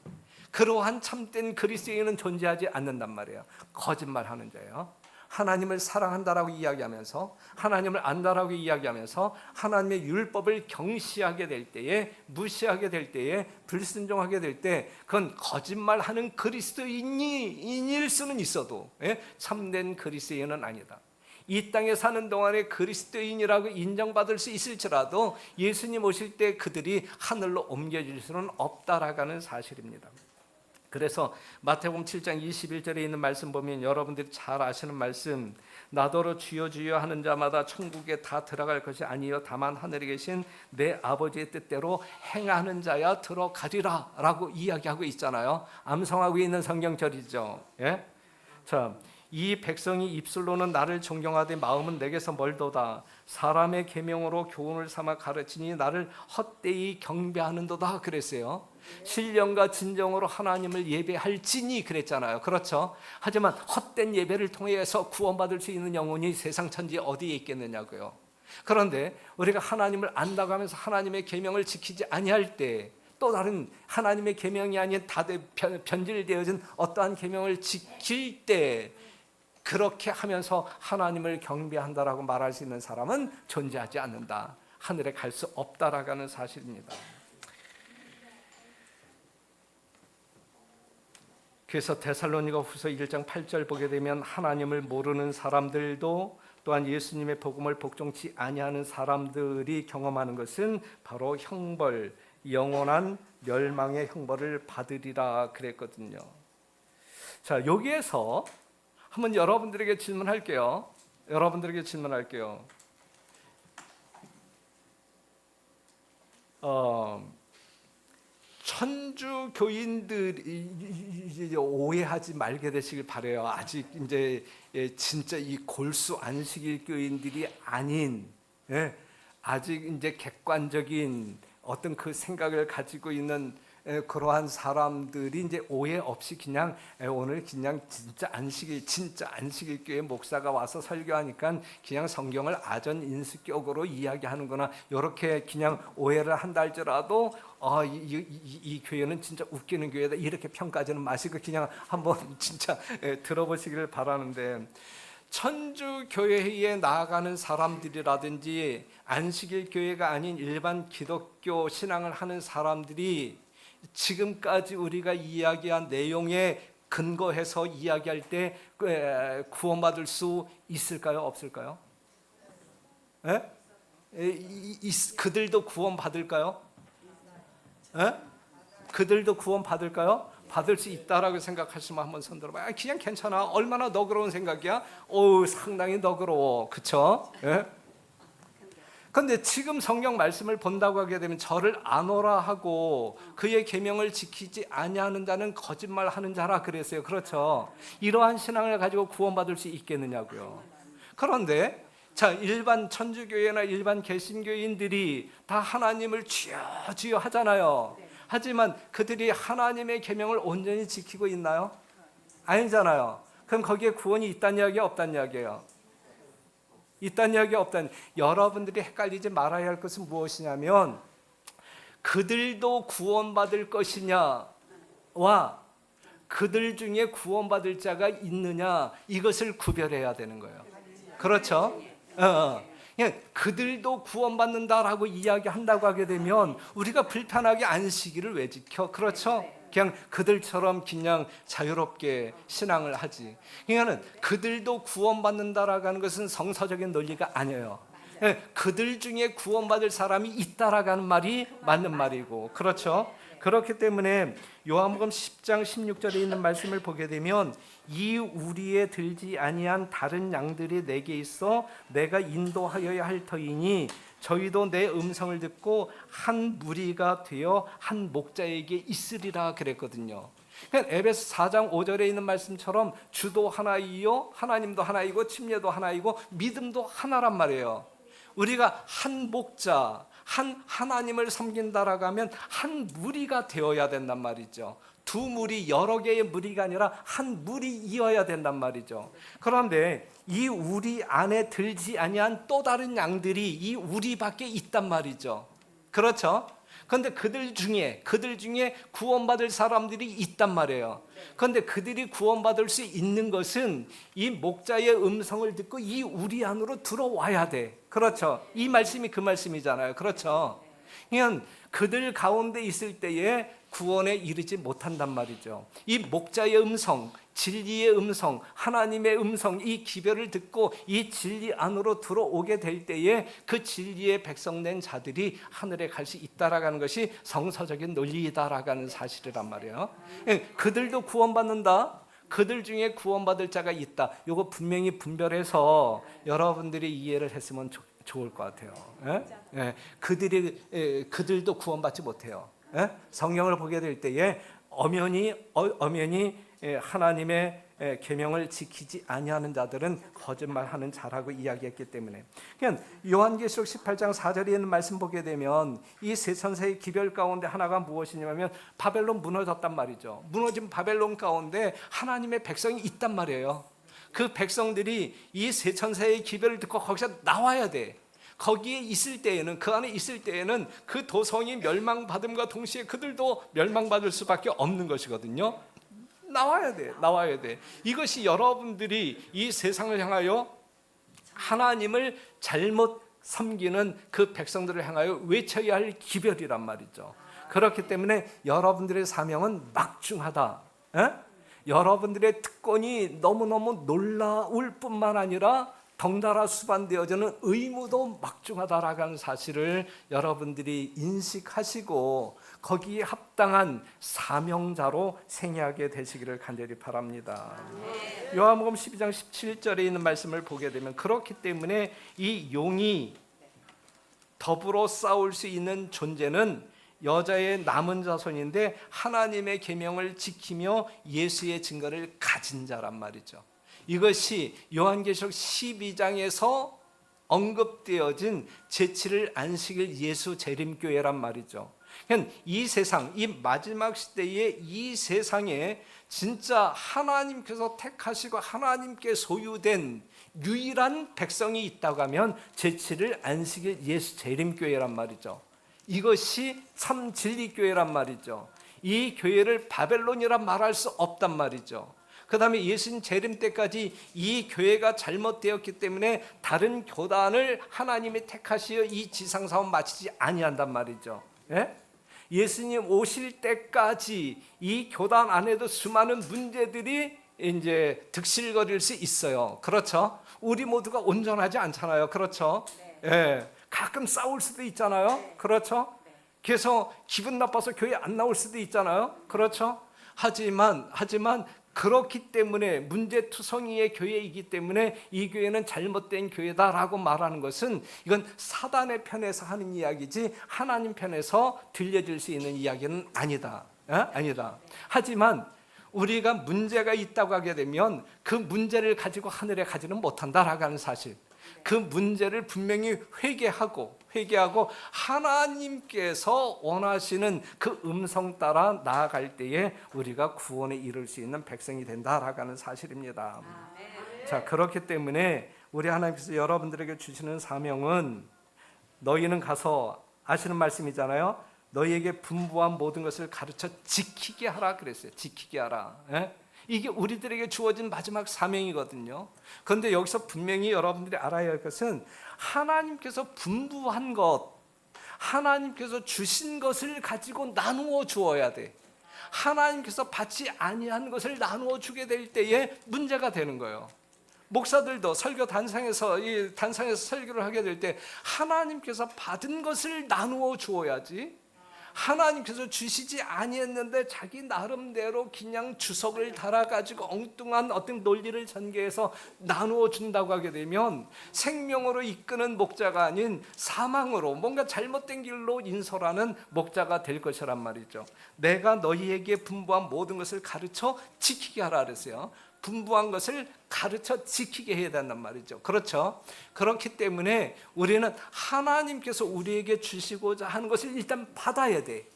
그러한 참된 그리스도인은 존재하지 않는단 말이에요. 거짓말하는 자예요. 하나님을 사랑한다라고 이야기하면서, 하나님을 안다라고 이야기하면서 하나님의 율법을 경시하게 될 때에, 무시하게 될 때에, 불순종하게 될 때, 그건 거짓말하는 그리스도인일 수는 있어도 참된 그리스도인은 아니다. 이 땅에 사는 동안에 그리스도인이라고 인정받을 수 있을지라도 예수님 오실 때 그들이 하늘로 옮겨질 수는 없다라는 사실입니다. 그래서 마태복음 7장 21절에 있는 말씀 보면 여러분들이 잘 아시는 말씀, 나더러 주여 주여 하는 자마다 천국에 다 들어갈 것이 아니요 다만 하늘에 계신 내 아버지의 뜻대로 행하는 자야 들어가리라 라고 이야기하고 있잖아요. 암송하고 있는 성경절이죠. 예? 자, 이 백성이 입술로는 나를 존경하되 마음은 내게서 멀도다. 사람의 계명으로 교훈을 삼아 가르치니 나를 헛되이 경배하는도다 그랬어요. 신령과 진정으로 하나님을 예배할지니 그랬잖아요. 그렇죠? 하지만 헛된 예배를 통해서 구원받을 수 있는 영혼이 세상 천지 어디에 있겠느냐고요. 그런데 우리가 하나님을 안다고 하면서 하나님의 계명을 지키지 아니할 때, 또 다른 하나님의 계명이 아닌 다들 변질되어진 어떠한 계명을 지킬 때, 그렇게 하면서 하나님을 경배한다라고 말할 수 있는 사람은 존재하지 않는다. 하늘에 갈 수 없다라는 사실입니다. 그래서 데살로니가 후서 1장 8절 보게 되면 하나님을 모르는 사람들도 또한 예수님의 복음을 복종치 아니하는 사람들이 경험하는 것은 바로 형벌, 영원한 멸망의 형벌을 받으리라 그랬거든요. 자, 여기에서 한번 여러분들에게 질문할게요. 천주 교인들이 오해하지 말게 되시길 바래요. 아직 이제 진짜 이 골수 안식일 교인들이 아닌, 아직 이제 객관적인 어떤 그 생각을 가지고 있는 그러한 사람들이 이제 오해 없이 그냥 오늘 그냥 진짜 안식일 교회 목사가 와서 설교하니까 그냥 성경을 아전인수격으로 이야기하는구나, 이렇게 그냥 오해를 한다 할지라도 이 교회는 진짜 웃기는 교회다 이렇게 평가하지는 마시고 그냥 한번 진짜 들어보시기를 바라는데, 천주 교회에 나아가는 사람들이라든지 안식일 교회가 아닌 일반 기독교 신앙을 하는 사람들이 지금까지 우리가 이야기한 내용에 근거해서 이야기할 때 구원받을 수 있을까요? 없을까요? 예? 그들도 구원받을까요? 예? 그들도 구원받을까요? 받을 수 있다라고 생각하시면 한번 손 들어봐요. 그냥 괜찮아. 얼마나 너그러운 생각이야? 상당히 너그러워. 그쵸? 예? 근데 지금 성경 말씀을 본다고 하게 되면 저를 아노라 하고 그의 계명을 지키지 아니하는 자는 거짓말하는 자라 그랬어요. 그렇죠? 이러한 신앙을 가지고 구원받을 수 있겠느냐고요. 그런데 자, 일반 천주교회나 일반 개신교인들이 다 하나님을 주여 주여 하잖아요. 하지만 그들이 하나님의 계명을 온전히 지키고 있나요? 아니잖아요. 그럼 거기에 구원이 있다는 이야기야, 없다는 이야기예요? 있다는 이야기야, 없다는. 여러분들이 헷갈리지 말아야 할 것은 무엇이냐면 그들도 구원받을 것이냐와 그들 중에 구원받을 자가 있느냐, 이것을 구별해야 되는 거예요. 그렇죠? 그냥 그들도 구원받는다라고 이야기한다고 하게 되면 우리가 불편하게 안식일을 왜 지켜? 그렇죠? 그냥 그들처럼 그냥 자유롭게 신앙을 하지. 그러니까는 그들도 구원받는다라고 하는 것은 성서적인 논리가 아니에요. 그들 중에 구원받을 사람이 있다라고 하는 말이 맞는 말이고, 그렇죠? 그렇기 때문에 요한복음 10장 16절에 있는 말씀을 보게 되면 이 우리에 들지 아니한 다른 양들이 내게 있어 내가 인도하여야 할 터이니 저희도 내 음성을 듣고 한 무리가 되어 한 목자에게 있으리라 그랬거든요. 그러니까 에베소 4장 5절에 있는 말씀처럼 주도 하나이요 하나님도 하나이고 침례도 하나이고 믿음도 하나란 말이에요. 우리가 한 목자, 한 하나님을 섬긴다라고 하면 한 무리가 되어야 된단 말이죠. 두 무리, 여러 개의 무리가 아니라 한 무리이어야 된단 말이죠. 그런데 이 우리 안에 들지 아니한 또 다른 양들이 이 우리 밖에 있단 말이죠. 그렇죠? 그런데 그들 중에 구원받을 사람들이 있단 말이에요. 그런데 그들이 구원받을 수 있는 것은 이 목자의 음성을 듣고 이 우리 안으로 들어와야 돼. 그렇죠? 이 말씀이 그 말씀이잖아요. 그렇죠? 그냥 그들 가운데 있을 때에 구원에 이르지 못한단 말이죠. 이 목자의 음성, 진리의 음성, 하나님의 음성, 이 기별을 듣고 이 진리 안으로 들어오게 될 때에 그 진리의 백성된 자들이 하늘에 갈 수 있다라는 것이 성서적인 논리이다라는 사실이란 말이에요. 그들도 구원받는다. 그들 중에 구원받을 자가 있다. 이거 분명히 분별해서 여러분들이 이해를 했으면 좋을 것 같아요. 그들도 구원받지 못해요. 성경을 보게 될 때에 엄연히 하나님의 계명을 지키지 아니하는 자들은 거짓말하는 자라고 이야기했기 때문에. 그냥 요한계시록 18장 4절에 있는 말씀 보게 되면 이 세 천사의 기별 가운데 하나가 무엇이냐면 바벨론 무너졌단 말이죠. 무너진 바벨론 가운데 하나님의 백성이 있단 말이에요. 그 백성들이 이 세 천사의 기별을 듣고 거기서 나와야 돼. 거기에 있을 때에는, 그 안에 있을 때에는 그 도성이 멸망받음과 동시에 그들도 멸망받을 수밖에 없는 것이거든요. 나와야 돼. 이것이 여러분들이 이 세상을 향하여 하나님을 잘못 섬기는 그 백성들을 향하여 외쳐야 할 기별이란 말이죠. 그렇기 때문에 여러분들의 사명은 막중하다. 여러분들의 특권이 너무너무 놀라울 뿐만 아니라 덩달아 수반되어지는 의무도 막중하다라고 하는 사실을 여러분들이 인식하시고 거기에 합당한 사명자로 생애하게 되시기를 간절히 바랍니다. 요한복음 12장 17절에 있는 말씀을 보게 되면 그렇기 때문에 이 용이 더불어 싸울 수 있는 존재는 여자의 남은 자손인데 하나님의 계명을 지키며 예수의 증거를 가진 자란 말이죠. 이것이 요한계시록 12장에서 언급되어진 제7일 안식일 예수 재림교회란 말이죠. 이 세상, 이 마지막 시대의 이 세상에 진짜 하나님께서 택하시고 하나님께 소유된 유일한 백성이 있다고 하면 제7일 안식일 예수 재림교회란 말이죠. 이것이 참 진리교회란 말이죠. 이 교회를 바벨론이라 말할 수 없단 말이죠. 그 다음에 예수님 재림 때까지 이 교회가 잘못되었기 때문에 다른 교단을 하나님이 택하시어 이 지상사원 마치지 아니한단 말이죠. 예수님 오실 때까지 이 교단 안에도 수많은 문제들이 이제 득실거릴 수 있어요. 그렇죠? 우리 모두가 온전하지 않잖아요. 그렇죠? 예. 가끔 싸울 수도 있잖아요. 그렇죠? 그래서 기분 나빠서 교회 안 나올 수도 있잖아요. 그렇죠? 하지만 그렇기 때문에 문제투성이의 교회이기 때문에 이 교회는 잘못된 교회다라고 말하는 것은 이건 사단의 편에서 하는 이야기지 하나님 편에서 들려질 수 있는 이야기는 아니다. 아니다. 하지만 우리가 문제가 있다고 하게 되면 그 문제를 가지고 하늘에 가지는 못한다라고 하는 사실, 그 문제를 분명히 회개하고 하나님께서 원하시는 그 음성 따라 나아갈 때에 우리가 구원에 이를 수 있는 백성이 된다라고 하는 사실입니다. 자, 그렇기 때문에 우리 하나님께서 여러분들에게 주시는 사명은 너희는 가서 아시는 말씀이잖아요. 너희에게 분부한 모든 것을 가르쳐 지키게 하라 그랬어요. 지키게 하라. 이게 우리들에게 주어진 마지막 사명이거든요. 그런데 여기서 분명히 여러분들이 알아야 할 것은 하나님께서 분부한 것, 하나님께서 주신 것을 가지고 나누어 주어야 돼. 하나님께서 받지 아니한 것을 나누어 주게 될 때에 문제가 되는 거예요. 목사들도 설교 단상에서 설교를 하게 될 때 하나님께서 받은 것을 나누어 주어야지, 하나님께서 주시지 아니했는데 자기 나름대로 그냥 주석을 달아가지고 엉뚱한 어떤 논리를 전개해서 나누어 준다고 하게 되면 생명으로 이끄는 목자가 아닌 사망으로 뭔가 잘못된 길로 인솔하는 목자가 될 것이란 말이죠. 내가 너희에게 분부한 모든 것을 가르쳐 지키게 하라 그랬어요. 분부한 것을 가르쳐 지키게 해야 된단 말이죠. 그렇죠? 그렇기 때문에 우리는 하나님께서 우리에게 주시고자 하는 것을 일단 받아야 돼.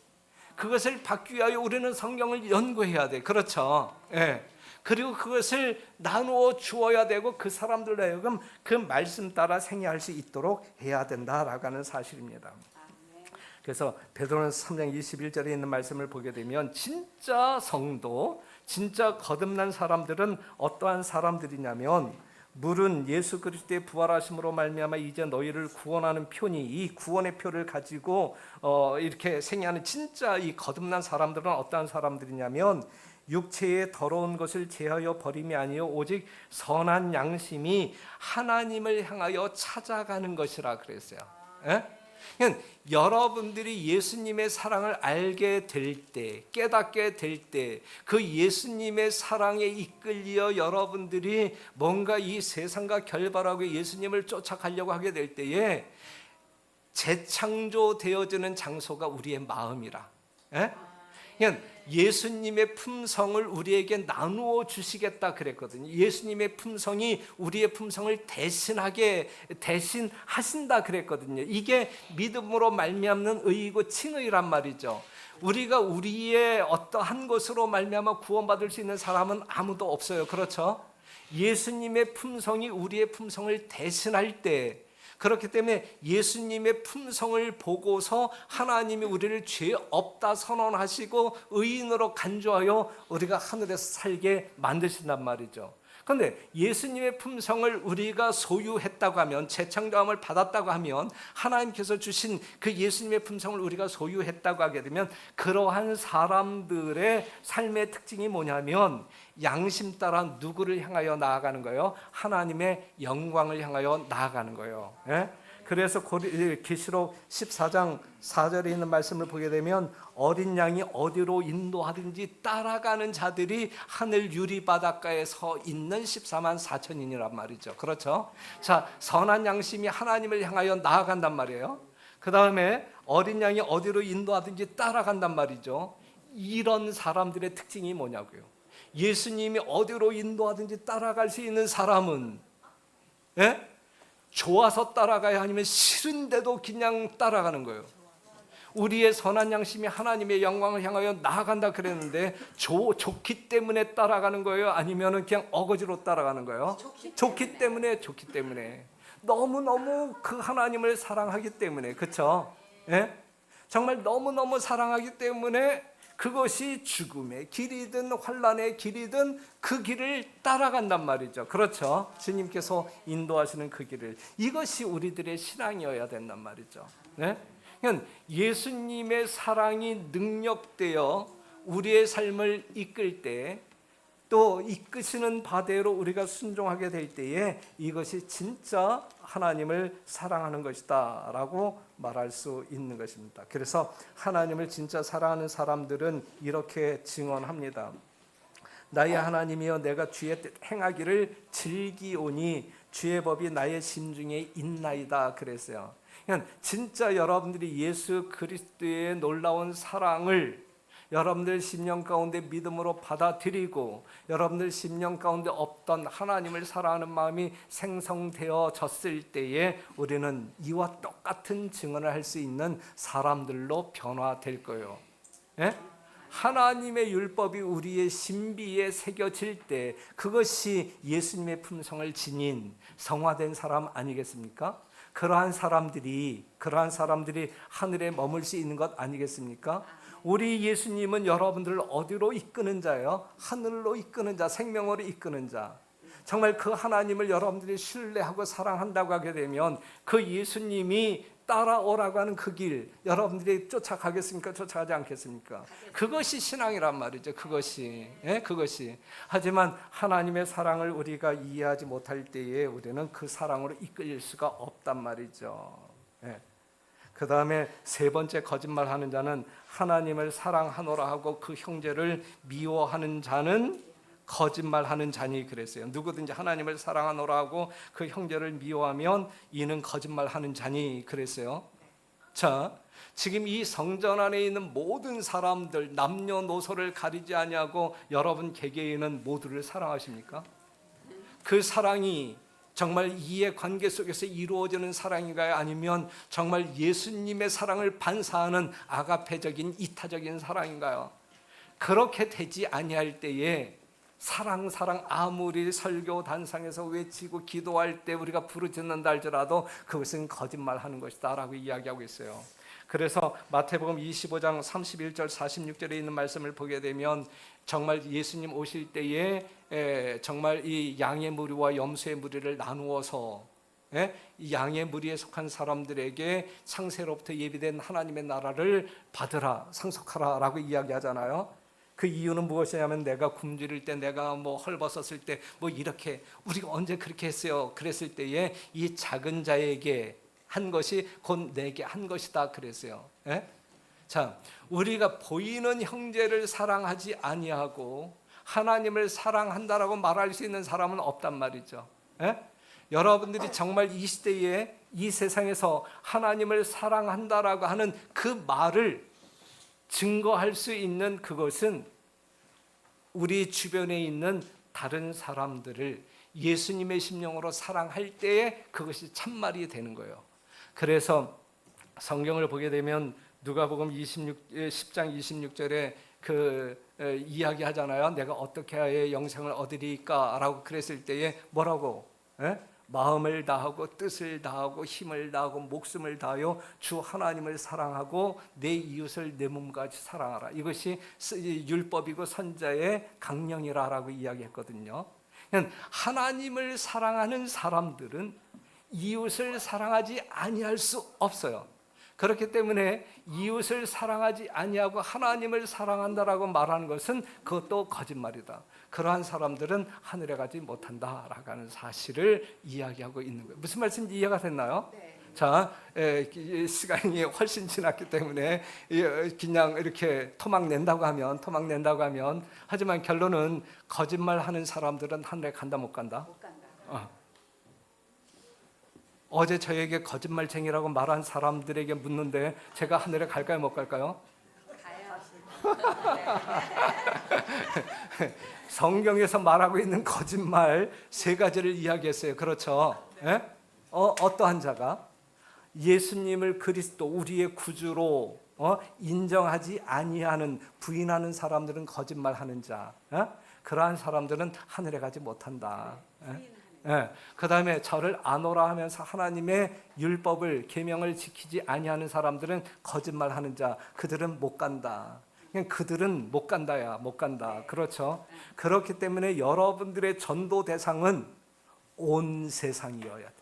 그것을 받기 위하여 우리는 성경을 연구해야 돼. 그렇죠? 예. 그리고 그것을 나누어 주어야 되고 그 사람들로 하여금 그 말씀 따라 생애할 수 있도록 해야 된다라고 하는 사실입니다. 그래서 베드로전서 3장 21절에 있는 말씀을 보게 되면 진짜 성도, 진짜 거듭난 사람들은 어떠한 사람들이냐면 물은 예수 그리스도의 부활하심으로 말미암아 이제 너희를 구원하는 표니, 이 구원의 표를 가지고 이렇게 생애하는 진짜 이 거듭난 사람들은 어떠한 사람들이냐면 육체의 더러운 것을 제하여 버림이 아니요 오직 선한 양심이 하나님을 향하여 찾아가는 것이라 그랬어요. 그러니까 여러분들이 예수님의 사랑을 알게 될 때, 깨닫게 될 때, 그 예수님의 사랑에 이끌려 여러분들이 뭔가 이 세상과 결별하고 예수님을 쫓아가려고 하게 될 때에 재창조되어지는 장소가 우리의 마음이라. 그러니까 예수님의 품성을 우리에게 나누어 주시겠다 그랬거든요. 예수님의 품성이 우리의 품성을 대신하신다 그랬거든요. 이게 믿음으로 말미암는 의이고 칭의란 말이죠. 우리가 우리의 어떠한 것으로 말미암아 구원받을 수 있는 사람은 아무도 없어요. 그렇죠? 예수님의 품성이 우리의 품성을 대신할 때, 그렇기 때문에 예수님의 품성을 보고서 하나님이 우리를 죄 없다 선언하시고 의인으로 간주하여 우리가 하늘에서 살게 만드신단 말이죠. 그런데 예수님의 품성을 우리가 소유했다고 하면, 재창조함을 받았다고 하면, 하나님께서 주신 그 예수님의 품성을 우리가 소유했다고 하게 되면 그러한 사람들의 삶의 특징이 뭐냐면 양심 따라 누구를 향하여 나아가는 거예요? 하나님의 영광을 향하여 나아가는 거예요. 그래서 계시록 14장 4절에 있는 말씀을 보게 되면 어린 양이 어디로 인도하든지 따라가는 자들이 하늘 유리바닷가에 서 있는 14만 4천인이란 말이죠. 그렇죠? 자, 선한 양심이 하나님을 향하여 나아간단 말이에요. 그 다음에 어린 양이 어디로 인도하든지 따라간단 말이죠. 이런 사람들의 특징이 뭐냐고요? 예수님이 어디로 인도하든지 따라갈 수 있는 사람은 좋아서 따라가야 아니면 싫은데도 그냥 따라가는 거예요. 우리의 선한 양심이 하나님의 영광을 향하여 나아간다 그랬는데 좋기 때문에 따라가는 거예요? 아니면 그냥 어거지로 따라가는 거예요? 좋기 때문에. 너무너무 그 하나님을 사랑하기 때문에. 그렇죠? 정말 너무너무 사랑하기 때문에 그것이 죽음의 길이든 환난의 길이든 그 길을 따라간단 말이죠. 그렇죠? 주님께서 인도하시는 그 길을. 이것이 우리들의 신앙이어야 된단 말이죠. 그러니까 예수님의 사랑이 능력되어 우리의 삶을 이끌 때, 또 이끄시는 바대로 우리가 순종하게 될 때에 이것이 진짜 하나님을 사랑하는 것이다 라고 말할 수 있는 것입니다. 그래서 하나님을 진짜 사랑하는 사람들은 이렇게 증언합니다. 나의 하나님이여, 내가 주의 뜻 행하기를 즐기오니 주의 법이 나의 심중에 있나이다 그랬어요. 그러니까 진짜 여러분들이 예수 그리스도의 놀라운 사랑을 여러분들 심령 가운데 믿음으로 받아들이고, 여러분들 심령 가운데 없던 하나님을 사랑하는 마음이 생성되어졌을 때에 우리는 이와 똑같은 증언을 할 수 있는 사람들로 변화될 거예요. 예? 하나님의 율법이 우리의 신비에 새겨질 때 그것이 예수님의 품성을 지닌 성화된 사람 아니겠습니까? 그러한 사람들이 하늘에 머물 수 있는 것 아니겠습니까? 우리 예수님은 여러분들을 어디로 이끄는 자예요? 하늘로 이끄는 자, 생명으로 이끄는 자. 정말 그 하나님을 여러분들이 신뢰하고 사랑한다고 하게 되면 그 예수님이 따라오라고 하는 그 길 여러분들이 쫓아가겠습니까? 쫓아가지 않겠습니까? 그것이 신앙이란 말이죠. 그것이. 하지만 하나님의 사랑을 우리가 이해하지 못할 때에 우리는 그 사랑으로 이끌릴 수가 없단 말이죠. 그 다음에 세 번째 거짓말하는 자는 하나님을 사랑하노라 하고 그 형제를 미워하는 자는 거짓말하는 자니 그랬어요. 누구든지 하나님을 사랑하노라 하고 그 형제를 미워하면 이는 거짓말하는 자니 그랬어요. 자, 지금 이 성전 안에 있는 모든 사람들 남녀노소를 가리지 아니하고 여러분 개개인은 모두를 사랑하십니까? 그 사랑이 정말 이해 관계 속에서 이루어지는 사랑인가요? 아니면 정말 예수님의 사랑을 반사하는 아가페적인 이타적인 사랑인가요? 그렇게 되지 아니할 때에 사랑 아무리 설교 단상에서 외치고 기도할 때 우리가 부르짖는다 할지라도 그것은 거짓말하는 것이다 라고 이야기하고 있어요. 그래서 마태복음 25장 31절 46절에 있는 말씀을 보게 되면 정말 예수님 오실 때에 정말 이 양의 무리와 염소의 무리를 나누어서 이 양의 무리에 속한 사람들에게 창세로부터 예비된 하나님의 나라를 받으라, 상속하라 라고 이야기하잖아요. 그 이유는 무엇이냐면 내가 굶주릴 때, 내가 뭐 헐벗었을 때 뭐 이렇게 우리가 언제 그렇게 했어요. 그랬을 때에 이 작은 자에게 한 것이 곧 내게 한 것이다 그랬어요. 자, 우리가 보이는 형제를 사랑하지 아니하고 하나님을 사랑한다라고 말할 수 있는 사람은 없단 말이죠. 여러분들이 정말 이 시대에 이 세상에서 하나님을 사랑한다라고 하는 그 말을 증거할 수 있는 그것은 우리 주변에 있는 다른 사람들을 예수님의 심령으로 사랑할 때에 그것이 참말이 되는 거예요. 그래서 성경을 보게 되면 누가복음 10장 26절에 그 이야기하잖아요. 내가 어떻게 하여 영생을 얻으리까라고 그랬을 때에 뭐라고? 마음을 다하고 뜻을 다하고 힘을 다하고 목숨을 다하여 주 하나님을 사랑하고 내 이웃을 내 몸같이 사랑하라. 이것이 율법이고 선자의 강령이라고 이야기했거든요. 하나님을 사랑하는 사람들은 이웃을 사랑하지 아니할 수 없어요. 그렇기 때문에 이웃을 사랑하지 아니하고 하나님을 사랑한다라고 말하는 것은 그것도 거짓말이다. 그러한 사람들은 하늘에 가지 못한다라고 하는 사실을 이야기하고 있는 거예요. 무슨 말씀인지 이해가 됐나요? 네. 자, 시간이 훨씬 지났기 때문에 그냥 이렇게 토막 낸다고 하면 하지만 결론은 거짓말하는 사람들은 하늘에 간다 못 간다? 못 간다. 어제 저에게 거짓말쟁이라고 말한 사람들에게 묻는데 제가 하늘에 갈까요 못 갈까요? 가요. 성경에서 말하고 있는 거짓말 세 가지를 이야기했어요. 그렇죠? 어떠한 자가 예수님을 그리스도 우리의 구주로 인정하지 아니하는 부인하는 사람들은 거짓말하는 자. 그러한 사람들은 하늘에 가지 못한다. 그 다음에 저를 아노라 하면서 하나님의 율법을 계명을 지키지 아니하는 사람들은 거짓말하는 자. 그들은 못 간다. 그냥 그들은 못 간다야, 못 간다. 그렇죠? 그렇기 때문에 여러분들의 전도 대상은 온 세상이어야 돼.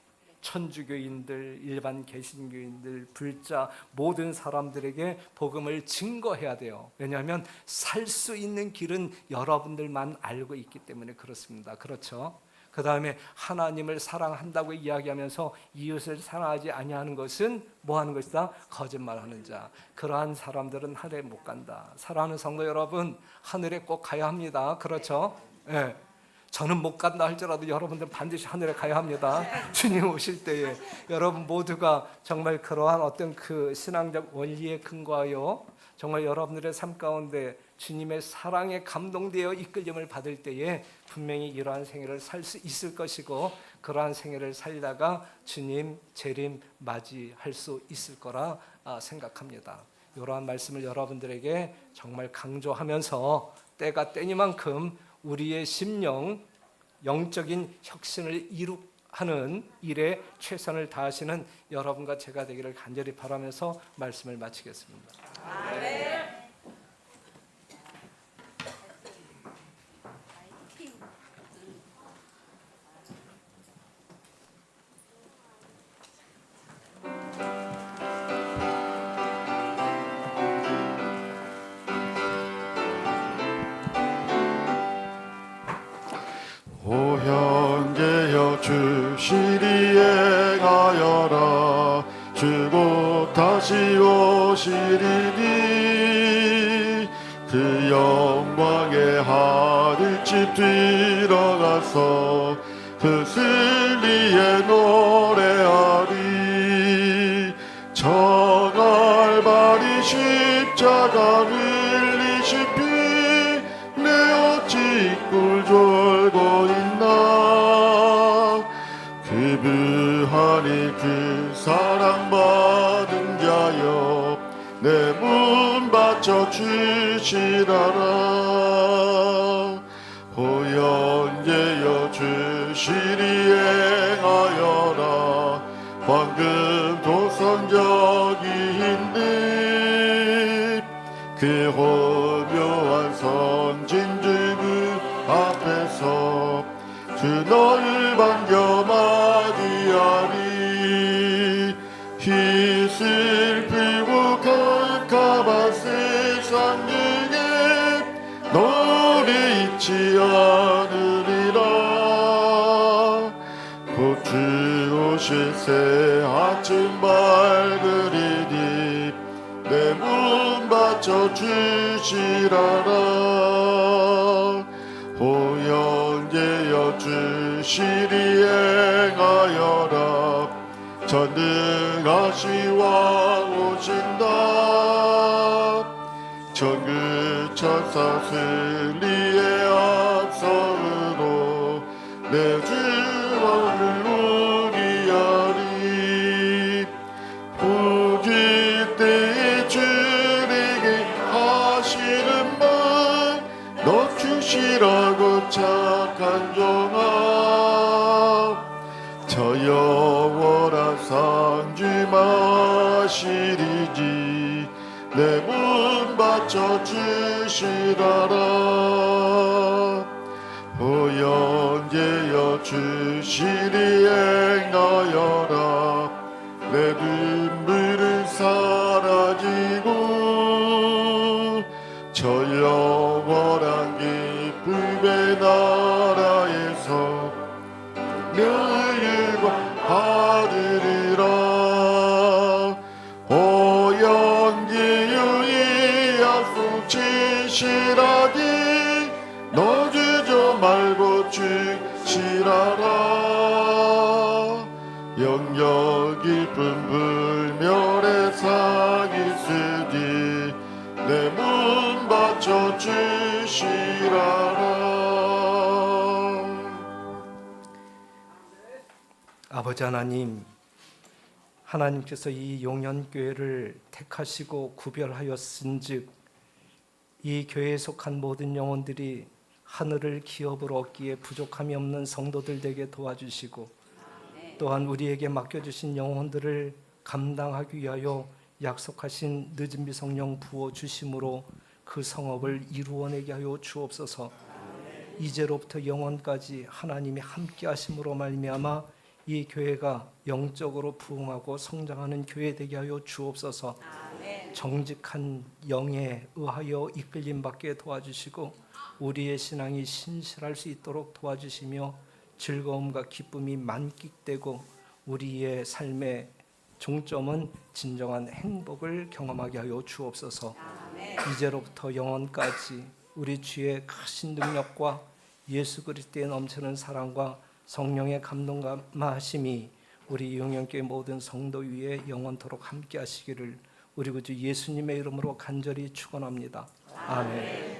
천주교인들, 일반 개신교인들, 불자 모든 사람들에게 복음을 증거해야 돼요. 왜냐하면 살 수 있는 길은 여러분들만 알고 있기 때문에 그렇습니다. 그렇죠? 그 다음에 하나님을 사랑한다고 이야기하면서 이웃을 사랑하지 아니하는 것은 뭐 하는 것이다? 거짓말하는 자. 그러한 사람들은 하늘에 못 간다. 사랑하는 성도 여러분, 하늘에 꼭 가야 합니다. 그렇죠? 예. 저는 못 간다 할지라도 여러분들 반드시 하늘에 가야 합니다. 주님 오실 때에 여러분 모두가 정말 그러한 어떤 그 신앙적 원리에 근거하여 정말 여러분들의 삶 가운데 주님의 사랑에 감동되어 이끌림을 받을 때에 분명히 이러한 생애를 살 수 있을 것이고, 그러한 생애를 살다가 주님 재림 맞이할 수 있을 거라 생각합니다. 이러한 말씀을 여러분들에게 정말 강조하면서 때가 때니만큼 우리의 심령 영적인 혁신을 하는 일에 최선을 다하시는 여러분과 제가 되기를 간절히 바라면서 말씀을 마치겠습니다. 오 현재여 주시리 행하여라. 주곧 다시 오시리니 그 영광의 하늘집 들어가서 그 승리에 노래하리. 정갈바리 십자가 흘리시피 내 어찌 꿀 졸고 있나. 그부하니 그 사랑받은 자여 내 문 받쳐 주시라라. 호연제여 주시리 행하여라. 황금 도성적인 듯 그 호묘한 선진들 그 앞에서 주 너를 반겨 맞이하리. 희슬피고 캄캄한 세상 중에 너를 잊지 않으리라. 곧 주 오실 새 아침 밝으리니 내 문 받쳐 주시라라. 호연제여 주시리 행하여라. 전능하시 왕 오신다. 전그 천사 승리의 앞서으로 내 주왕을 우리하리. 후기 때에 주에게 하시는 말 너 주시라고 착한 종아. 저 영원한 상주 마시리지 내 문 받쳐 주시라라. 호연제여 주시리 행하여라. 내 눈물은 사라지고 저 영원한 기쁨의 나라에서 멸류관 받으리라. 오연기유이 약속 지시라니 너 주저 말고 주시라라. 영역 깊은 불멸의 상이 쓰니 내 문 받쳐 주시라라. 아버지 하나님, 하나님께서 이 용현교회를 택하시고 구별하였은즉 이 교회에 속한 모든 영혼들이 하늘을 기업으로 얻기에 부족함이 없는 성도들 되게 도와주시고, 또한 우리에게 맡겨주신 영혼들을 감당하기 위하여 약속하신 늦은 비 성령 부어 주심으로 그 성업을 이루어내게 하여 주옵소서. 이제로부터 영원까지 하나님이 함께 하심으로 말미암아 이 교회가 영적으로 부흥하고 성장하는 교회 되게 하여 주옵소서. 정직한 영에 의하여 이끌림 받게 도와주시고 우리의 신앙이 신실할 수 있도록 도와주시며 즐거움과 기쁨이 만끽되고 우리의 삶의 종점은 진정한 행복을 경험하게 하여 주옵소서. 이제로부터 영원까지 우리 주의 크신 능력과 예수 그리스도의 넘치는 사랑과 성령의 감동감하심이 우리 영영교회 모든 성도 위에 영원토록 함께 하시기를 우리 구주 예수님의 이름으로 간절히 축원합니다. 아멘.